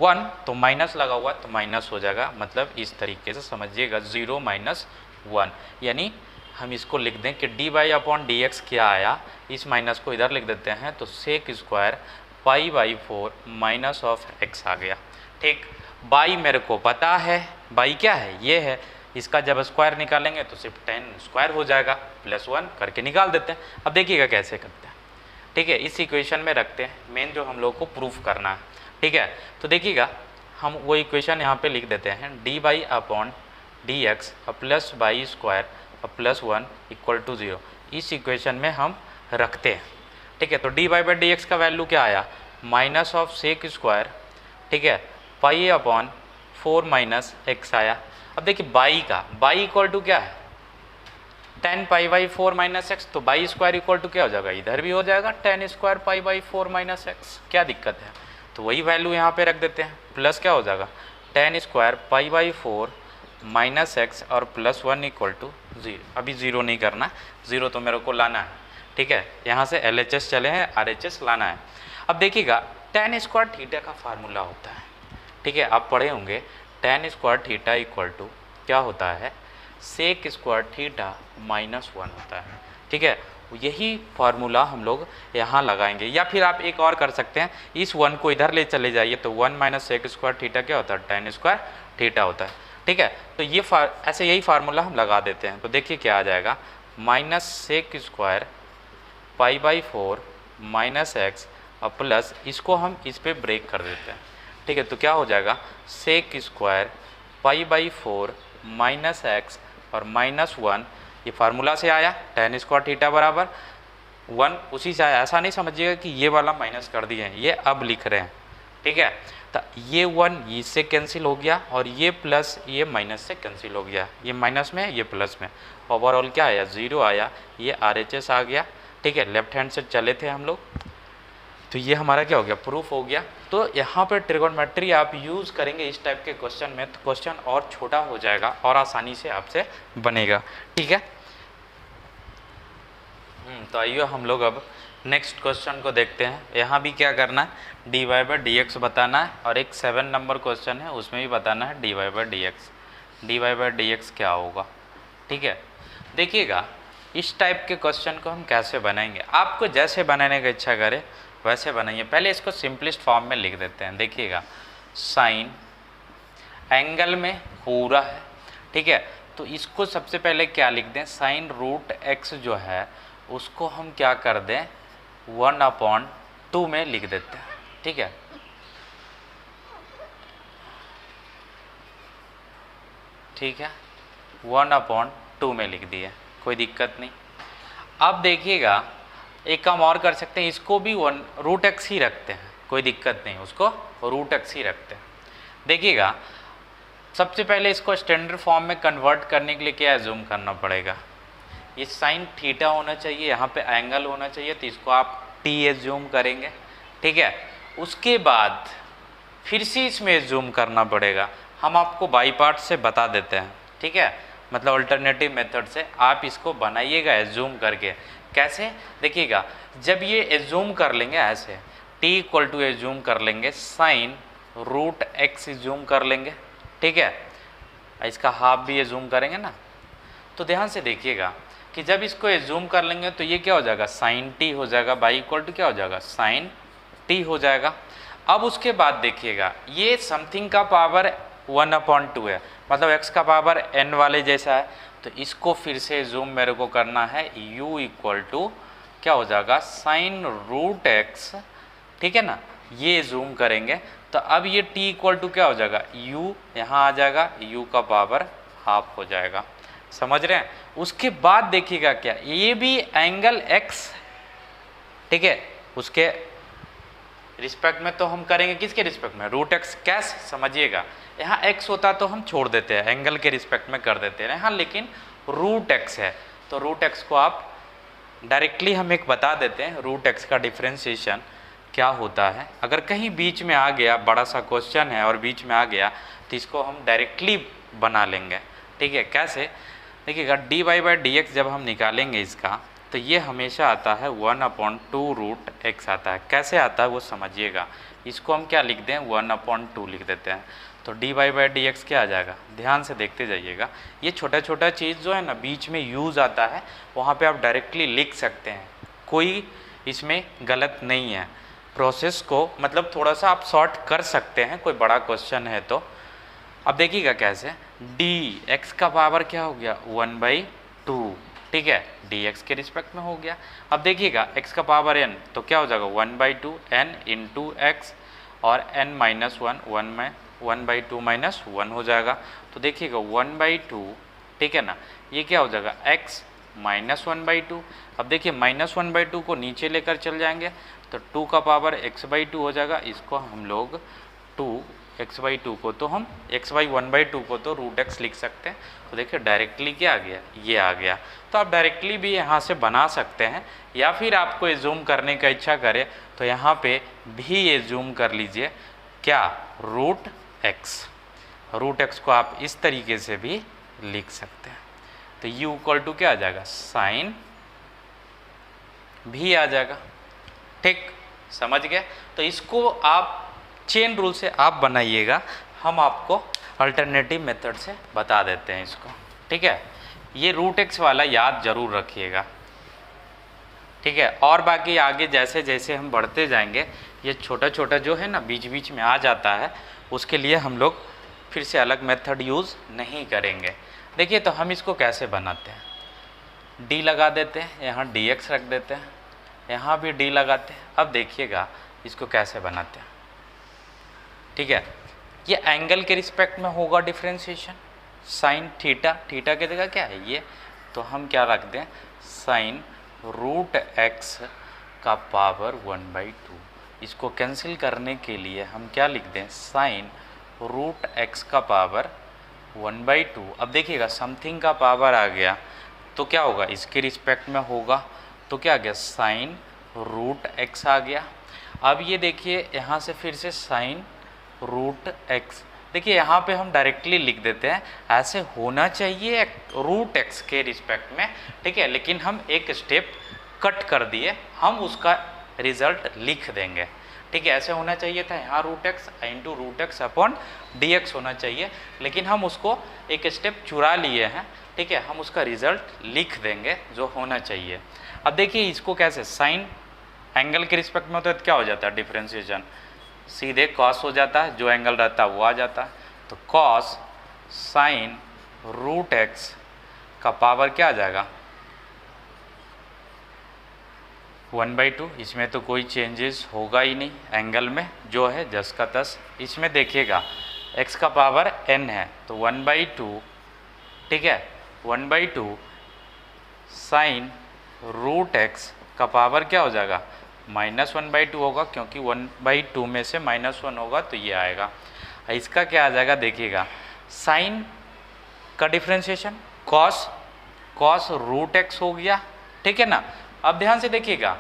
1, तो माइनस लगा हुआ है तो माइनस हो जाएगा। मतलब इस तरीके से समझिएगा 0 माइनस 1, यानी हम इसको लिख दें कि dy/dx क्या आया, इस माइनस को इधर लिख देते हैं, तो sec square π/4 minus of x आ गया, ठीक। बाई मेरे को पता है, बाई क्या है, ये है, इसका जब स्क्वायर निकालेंगे तो सिर्फ tan स्क्वायर हो जाएगा, +1 करके निकाल देते हैं। अब देखिएगा कैसे करते हैं, ठीक है, इस इक्वेशन में रखते हैं, मेन जो हम लोग को प्रूफ करना है। ठीक है, तो देखिएगा हम वो इक्वेशन यहाँ पे लिख देते हैं, d by upon d x plus by square plus 1 equal to 0, इस इक्वेशन में हम रखते हैं। ठीक है, तो डी बाई डी एक्स का वैल्यू क्या आया, माइनस ऑफ सेक स्क्वायर, ठीक है, पाई अपॉन 4 माइनस एक्स आया। अब देखिए बाई इक्वल टू क्या है, 10 पाई बाई 4 माइनस एक्स, तो बाई स्क्वायर इक्वल टू क्या हो जाएगा, इधर भी हो जाएगा 10 square pi by 4 minus x, क्या दिक्कत है, तो वही वैल्यू यहाँ पे रख देते हैं, प्लस क्या हो जाएगा 10 square pi by 4 minus x और प्लस 1 इक्वल टू 0। अभी 0 नहीं करना, 0 तो मेरे को लाना है। ठीक है, यहाँ से LHS चले हैं, RHS लाना है। अब देखिएगा tan स्क्वायर थीटा का फार्मूला होता है, ठीक है, आप पढ़े होंगे, tan square theta equal to क्या होता है, सेक स्क्वायर थीटा माइनस 1 होता है। ठीक है, यही फार्मूला हम लोग यहाँ लगाएंगे, या फिर आप एक और कर सकते हैं, इस 1 को इधर ले चले जाइए तो 1 माइनस सेक स्क्वायर थीटा क्या होता है, tan स्क्वायर थीटा होता है। ठीक है, तो ये ऐसे यही फार्मूला हम लगा देते हैं, तो देखिए क्या आ जाएगा, minus sec square pi by 4 minus x और प्लस इसको हम इस पे ब्रेक कर देते हैं। ठीक है, तो क्या हो जाएगा, sec square pi by 4 minus x और माइनस 1, ये फार्मूला से आया, tan स्क्वायर थीटा बराबर 1 उसी से आया। ऐसा नहीं समझिएगा कि ये वाला माइनस कर दिए हैं, ये अब लिख रहे हैं। ठीक है, तो ये 1 इससे कैंसिल हो गया और ये प्लस ये माइनस से कैंसिल हो गया, ये माइनस में ये प्लस में, ओवरऑल क्या आया, 0 आया, ये RHS आ गया। ठीक है, लेफ्ट हैंड से चले थे हम लोग, तो ये हमारा क्या हो गया, प्रूफ हो गया। तो यहाँ पर ट्रिगोनोमेट्री आप यूज़ करेंगे इस टाइप के क्वेश्चन में, तो क्वेश्चन और छोटा हो जाएगा और आसानी से आपसे बनेगा। ठीक है, तो आइए हम लोग अब नेक्स्ट क्वेश्चन को देखते हैं। यहाँ भी क्या करना है, d y by d x बताना है, और एक 7 नंबर क्वेश्चन है उसमें भी बताना है d y by d x. D y by d x क्या होगा, ठीक है, देखिएगा इस टाइप के क्वेश्चन को हम कैसे बनाएंगे, आपको जैसे बनाने की इच्छा करे वैसे बनाइए। पहले इसको सिंपलेस्ट फॉर्म में लिख देते हैं। देखिएगा साइन एंगल में पूरा है, ठीक है, तो इसको सबसे पहले क्या लिख दें, साइन रूट एक्स जो है उसको हम क्या कर दें 1/2 में लिख देते हैं। ठीक है, ठीक है, 1/2 में लिख दिए, कोई दिक्कत नहीं। अब देखिएगा एक काम और कर सकते हैं, इसको भी रूट एक्स ही रखते हैं, कोई दिक्कत नहीं, उसको रूट एक्स ही रखते हैं। देखिएगा सबसे पहले इसको स्टैंडर्ड फॉर्म में कन्वर्ट करने के लिए क्या एज्यूम करना पड़ेगा, ये साइन थीटा होना चाहिए, यहाँ पे एंगल होना चाहिए, तो इसको आप टी एज्यूम करेंगे। ठीक है, उसके बाद फिर से इसमें एज्यूम करना पड़ेगा, हम आपको बाई पार्ट से बता देते हैं। ठीक है, मतलब अल्टरनेटिव मेथड से आप इसको बनाइएगा एज्यूम करके। कैसे, देखिएगा जब ये एज्यूम कर लेंगे ऐसे, टी इक्वल टू एज्यूम कर लेंगे साइन रूट एक्स एज्यूम कर लेंगे। ठीक है, इसका हाफ भी एज्यूम करेंगे ना, तो ध्यान से देखिएगा कि जब इसको एज्यूम कर लेंगे तो ये क्या हो जाएगा, साइन टी हो जाएगा, बाई इक्वल टू क्या हो जाएगा, साइन टी हो जाएगा। अब उसके बाद देखिएगा ये समथिंग का पावर 1/2 है, मतलब x का पावर n वाले जैसा है, तो इसको फिर से जूम मेरे को करना है, u इक्वल टू क्या हो जाएगा, साइन रूट एक्स। ठीक है ना, ये जूम करेंगे तो अब ये t इक्वल टू क्या हो जाएगा, u यहाँ आ जाएगा, u का पावर हाफ हो जाएगा। समझ रहे हैं, उसके बाद देखिएगा क्या, ये भी एंगल x, ठीक है, उसके रिस्पेक्ट में तो हम करेंगे, किसके रिस्पेक्ट में, रूट एक्स। कैसे समझिएगा, यहाँ x होता तो हम छोड़ देते हैं, एंगल के रिस्पेक्ट में कर देते हैं, यहाँ लेकिन रूट एक्स है, तो रूट एक्स को आप डायरेक्टली हम एक बता देते हैं, रूट एक्स का डिफ्रेंशिएशन क्या होता है। अगर कहीं बीच में आ गया, बड़ा सा क्वेश्चन है और बीच में आ गया, तो इसको हम डायरेक्टली बना लेंगे। ठीक है, कैसे, देखिएगा d y by d x जब हम निकालेंगे इसका, तो ये हमेशा आता है 1/2 रूट एक्स आता है। कैसे आता है वो समझिएगा, इसको हम क्या लिख दें, 1/2 लिख देते हैं, तो d y by d x क्या आ जाएगा, ध्यान से देखते जाइएगा। ये छोटा छोटा चीज़ जो है ना बीच में यूज़ आता है, वहाँ पे आप डायरेक्टली लिख सकते हैं, कोई इसमें गलत नहीं है। प्रोसेस को मतलब थोड़ा सा आप शॉर्ट कर सकते हैं, कोई बड़ा क्वेश्चन है तो। अब देखिएगा कैसे, डी एक्स का पावर क्या हो गया 1/2। ठीक है, dx के रिस्पेक्ट में हो गया। अब देखिएगा x का पावर n तो क्या हो जाएगा 1/2 n इंटू एक्स और n माइनस 1 में 1/2 माइनस 1 हो जाएगा। तो देखिएगा 1/2, ठीक है ना, ये क्या हो जाएगा x माइनस 1/2। अब देखिए माइनस 1/2 को नीचे लेकर चल जाएंगे तो 2 का पावर x/2 हो जाएगा। इसको हम लोग 2x/2 को तो हम x/1/2 को तो √x लिख सकते हैं। तो देखिए डायरेक्टली क्या आ गया, ये आ गया। तो आप डायरेक्टली भी यहाँ से बना सकते हैं, या फिर आपको ये जूम करने का इच्छा करे तो यहाँ पे भी ये जूम कर लीजिए, क्या √x को आप इस तरीके से भी लिख सकते हैं। तो u इक्वल टू क्या आ जाएगा, साइन भी आ जाएगा। ठीक, समझ गए। तो इसको आप चेन रूल से आप बनाइएगा, हम आपको अल्टरनेटिव मेथड से बता देते हैं इसको। ठीक है, ये √x वाला याद जरूर रखिएगा। ठीक है, और बाकी आगे जैसे जैसे हम बढ़ते जाएंगे ये छोटा छोटा जो है ना बीच बीच में आ जाता है, उसके लिए हम लोग फिर से अलग मेथड यूज़ नहीं करेंगे। देखिए तो हम इसको कैसे बनाते हैं, d लगा देते हैं, यहाँ dx रख देते हैं, यहाँ भी d लगाते हैं। अब देखिएगा इसको कैसे बनाते हैं। ठीक है, ये एंगल के रिस्पेक्ट में होगा डिफ्रेंशिएशन, साइन थीटा, थीटा की जगह क्या है ये, तो हम क्या रख दें, साइन √x का पावर 1/2। इसको कैंसिल करने के लिए हम क्या लिख दें, साइन √x का पावर 1/2। अब देखिएगा समथिंग का पावर आ गया तो क्या होगा, इसके रिस्पेक्ट में होगा तो क्या आ गया, साइन √x आ गया। अब ये देखिए यहाँ से फिर से साइन √x, देखिए यहाँ पे हम डायरेक्टली लिख देते हैं, ऐसे होना चाहिए √x के रिस्पेक्ट में। ठीक है, लेकिन हम एक स्टेप कट कर दिए, हम उसका रिजल्ट लिख देंगे। ठीक है, ऐसे होना चाहिए था, यहाँ √x into √x upon dx होना चाहिए, लेकिन हम उसको एक स्टेप चुरा लिए हैं। ठीक है, हम उसका रिजल्ट लिख देंगे जो होना चाहिए। अब देखिए इसको कैसे, साइन एंगल के रिस्पेक्ट में होता है तो क्या हो जाता है, डिफ्रेंशिएशन सीधे कॉस हो जाता है, जो एंगल रहता है वो आ जाता है। तो कॉस साइन √x का पावर क्या आ जाएगा, 1/2। इसमें तो कोई चेंजेस होगा ही नहीं, एंगल में जो है जस का तस। इसमें देखिएगा x का पावर n है तो 1/2, ठीक है, 1/2 साइन √x का पावर क्या हो जाएगा, -1/2 होगा, क्योंकि 1/2 में से -1 होगा तो ये आएगा। इसका क्या आ जाएगा, देखिएगा साइन का डिफ्रेंशिएशन कॉस √x हो गया। ठीक है ना, अब ध्यान से देखिएगा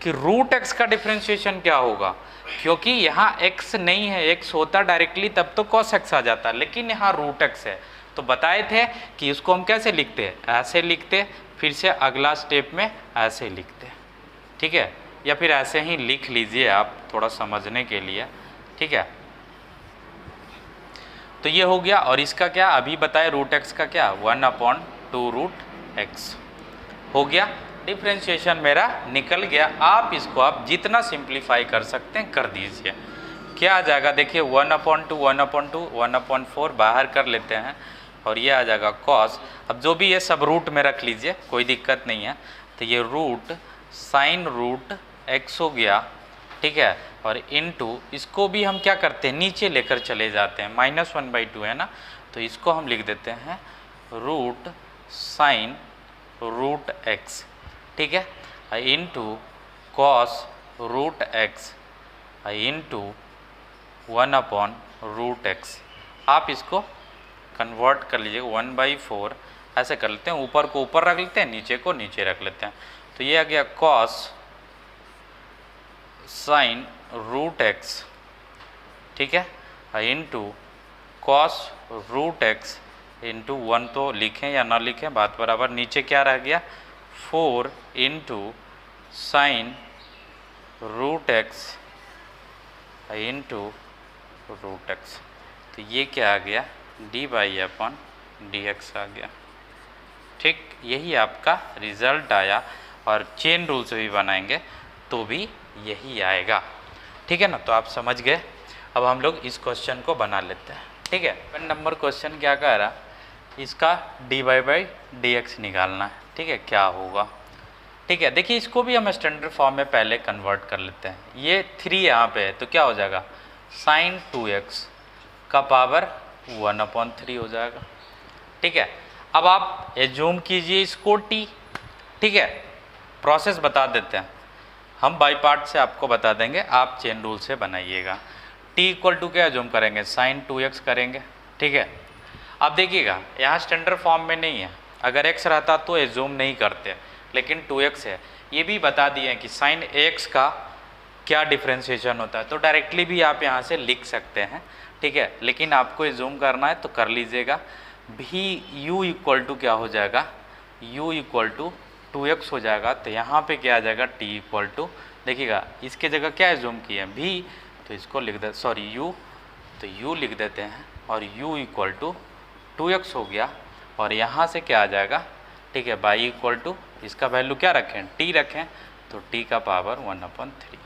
कि √x का डिफ्रेंशिएशन क्या होगा, क्योंकि यहाँ x नहीं है, x होता डायरेक्टली तब तो cos x आ जाता, लेकिन यहाँ √x है। तो बताए थे कि इसको हम कैसे लिखते हैं, ऐसे लिखते, फिर से अगला स्टेप में ऐसे लिखते। ठीक है, या फिर ऐसे ही लिख लीजिए आप थोड़ा समझने के लिए। ठीक है, तो ये हो गया। और इसका क्या अभी बताए, √x का क्या 1/2√x हो गया। डिफ्रेंशिएशन मेरा निकल गया। आप इसको आप जितना सिंप्लीफाई कर सकते हैं कर दीजिए। क्या आ जाएगा, देखिए 1/2 1/2 1/4 बाहर कर लेते हैं और ये आ जाएगा कॉस। अब जो भी ये सब रूट में रख लीजिए, कोई दिक्कत नहीं है। तो ये रूट साइन √x हो गया। ठीक है, और इनटू इसको भी हम क्या करते हैं, नीचे लेकर चले जाते हैं, -1/2 है ना, तो इसको हम लिख देते हैं रूट साइन √x। ठीक है, into cos √x into 1/√x। आप इसको कन्वर्ट कर लीजिए 1/4, ऐसे कर लेते हैं, ऊपर को ऊपर रख लेते हैं, नीचे को नीचे रख लेते हैं। तो ये आ गया कॉस साइन √x, ठीक है, इंटू कॉस √x इंटू 1 तो लिखें या ना लिखें बात बराबर। नीचे क्या रह गया 4 into sine √x into √x। तो ये क्या आ गया d/dx आ गया। ठीक, यही आपका रिजल्ट आया। और चेन रूल से भी बनाएंगे तो भी यही आएगा। ठीक है ना, तो आप समझ गए। अब हम लोग इस क्वेश्चन को बना लेते हैं। ठीक है, नंबर क्वेश्चन क्या कह रहा, इसका dy/dx निकालना है। ठीक है, क्या होगा। ठीक है, देखिए इसको भी हम स्टैंडर्ड फॉर्म में पहले कन्वर्ट कर लेते हैं। ये 3 यहाँ पे है तो क्या हो जाएगा, साइन 2x का पावर 1/3 हो जाएगा। ठीक है, अब आप एज्यूम कीजिए इसको t। ठीक है, प्रोसेस बता देते हैं हम, बाई पार्ट से आपको बता देंगे, आप चेन रूल से बनाइएगा। t इक्वल टू क्या एज्यूम करेंगे, साइन 2x करेंगे। ठीक है, अब देखिएगा यहाँ स्टैंडर्ड फॉर्म में नहीं है, अगर x रहता तो एज्यूम नहीं करते, लेकिन 2x है। ये भी बता दिए कि साइन x का क्या डिफ्रेंशिएशन होता है, तो डायरेक्टली भी आप यहाँ से लिख सकते हैं। ठीक है, लेकिन आपको एज्यूम करना है तो कर लीजिएगा। भी u इक्वल टू क्या हो जाएगा, u इक्वल टू 2x हो जाएगा। तो यहाँ पे क्या आ जाएगा, t इक्वल टू, देखिएगा इसके जगह क्या एज्यूम किए हैं, भी, तो इसको लिख दे, सॉरी u, तो u लिख देते हैं और u इक्वल टू 2x हो गया। और यहाँ से क्या आ जाएगा, ठीक है, बाई इक्वल टू, इसका वैल्यू क्या रखें, t रखें, तो t का पावर 1/3।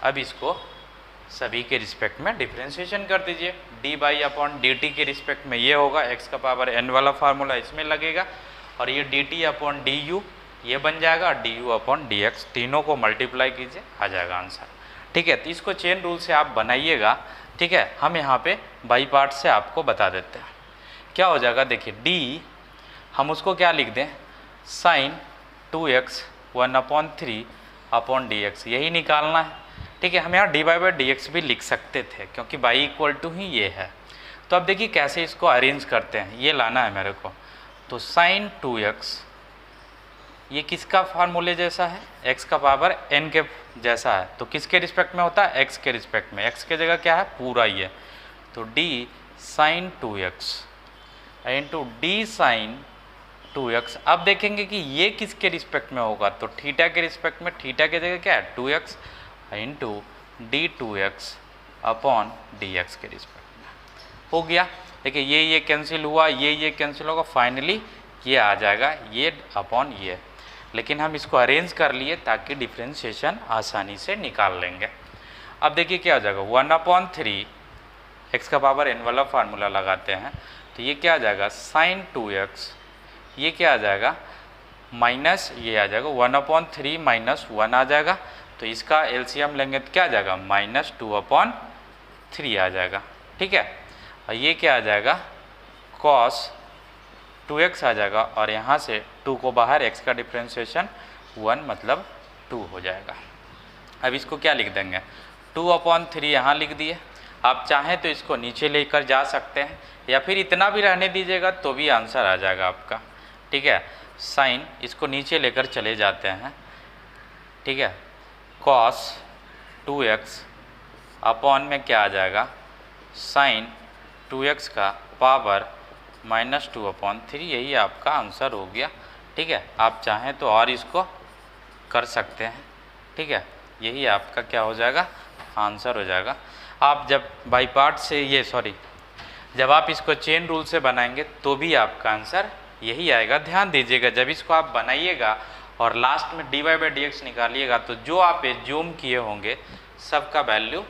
अब इसको सभी के रिस्पेक्ट में डिफ्रेंशिएशन कर दीजिए। dy/dt के रिस्पेक्ट में ये होगा, x का पावर n वाला फार्मूला इसमें लगेगा, और ये dt/du ये बन जाएगा, और du/dx, तीनों को मल्टीप्लाई कीजिए, आ जाएगा आंसर। ठीक है, तो इसको चेन रूल से आप बनाइएगा। ठीक है, हम यहाँ पे बाई पार्ट से आपको बता देते हैं क्या हो जाएगा। देखिए d, हम उसको क्या लिख दें, साइन 2x 1/3/dx, यही निकालना है। ठीक है, हम यहाँ dy/dx भी लिख सकते थे, क्योंकि बाई इक्वल टू ही ये है। तो अब देखिए कैसे इसको अरेंज करते हैं, ये लाना है मेरे को। तो साइन 2x ये किसका फार्मूले जैसा है, x का पावर n के जैसा है, तो किसके रिस्पेक्ट में होता है, x के रिस्पेक्ट में। x के जगह क्या है, पूरा ही है, तो d sine 2x into d sine 2x। अब देखेंगे कि ये किसके रिस्पेक्ट में होगा, तो थीटा के रिस्पेक्ट में, थीटा के जगह क्या है 2x इंटू d2x/dx के रिस्पेक्ट में हो गया। देखिए ये कैंसिल हुआ, ये कैंसिल होगा, फाइनली ये आ जाएगा, ये अपॉन ये। लेकिन हम इसको अरेंज कर लिए ताकि डिफ्रेंशिएशन आसानी से निकाल लेंगे। अब देखिए क्या हो जाएगा, 1/3, x का पावर n वाला फार्मूला लगाते हैं, तो ये क्या आ जाएगा, साइन 2x, ये क्या आ जाएगा, माइनस ये आ जाएगा 1/3 माइनस 1 आ जाएगा। तो इसका एलसीएम लेंगे तो क्या आ जाएगा, -2/3 आ जाएगा। ठीक है, और ये क्या आ जाएगा, कॉस 2x आ जाएगा, और यहाँ से 2 को बाहर, x का डिफ्रेंशिएशन 1 मतलब 2 हो जाएगा। अब इसको क्या लिख देंगे, 2/3 यहाँ लिख दिए। आप चाहें तो इसको नीचे लेकर जा सकते हैं, या फिर इतना भी रहने दीजिएगा तो भी आंसर आ जाएगा आपका। ठीक है, साइन इसको नीचे लेकर चले जाते हैं। ठीक है, कॉस 2x अपॉन में क्या आ जाएगा, साइन 2x का पावर -2/3, यही आपका आंसर हो गया। ठीक है, आप चाहें तो और इसको कर सकते हैं। ठीक है, यही आपका क्या हो जाएगा, आंसर हो जाएगा। आप जब बाई पार्ट से जब आप इसको चेन रूल से बनाएंगे तो भी आपका आंसर यही आएगा। ध्यान दीजिएगा, जब इसको आप बनाइएगा और लास्ट में dy/dx निकालिएगा, तो जो आप एज्यूम किए होंगे सबका वैल्यू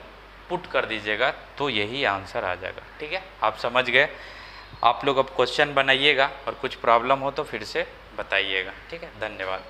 पुट कर दीजिएगा, तो यही आंसर आ जाएगा। ठीक है, आप समझ गए। आप लोग अब क्वेश्चन बनाइएगा और कुछ प्रॉब्लम हो तो फिर से बताइएगा। ठीक है, धन्यवाद।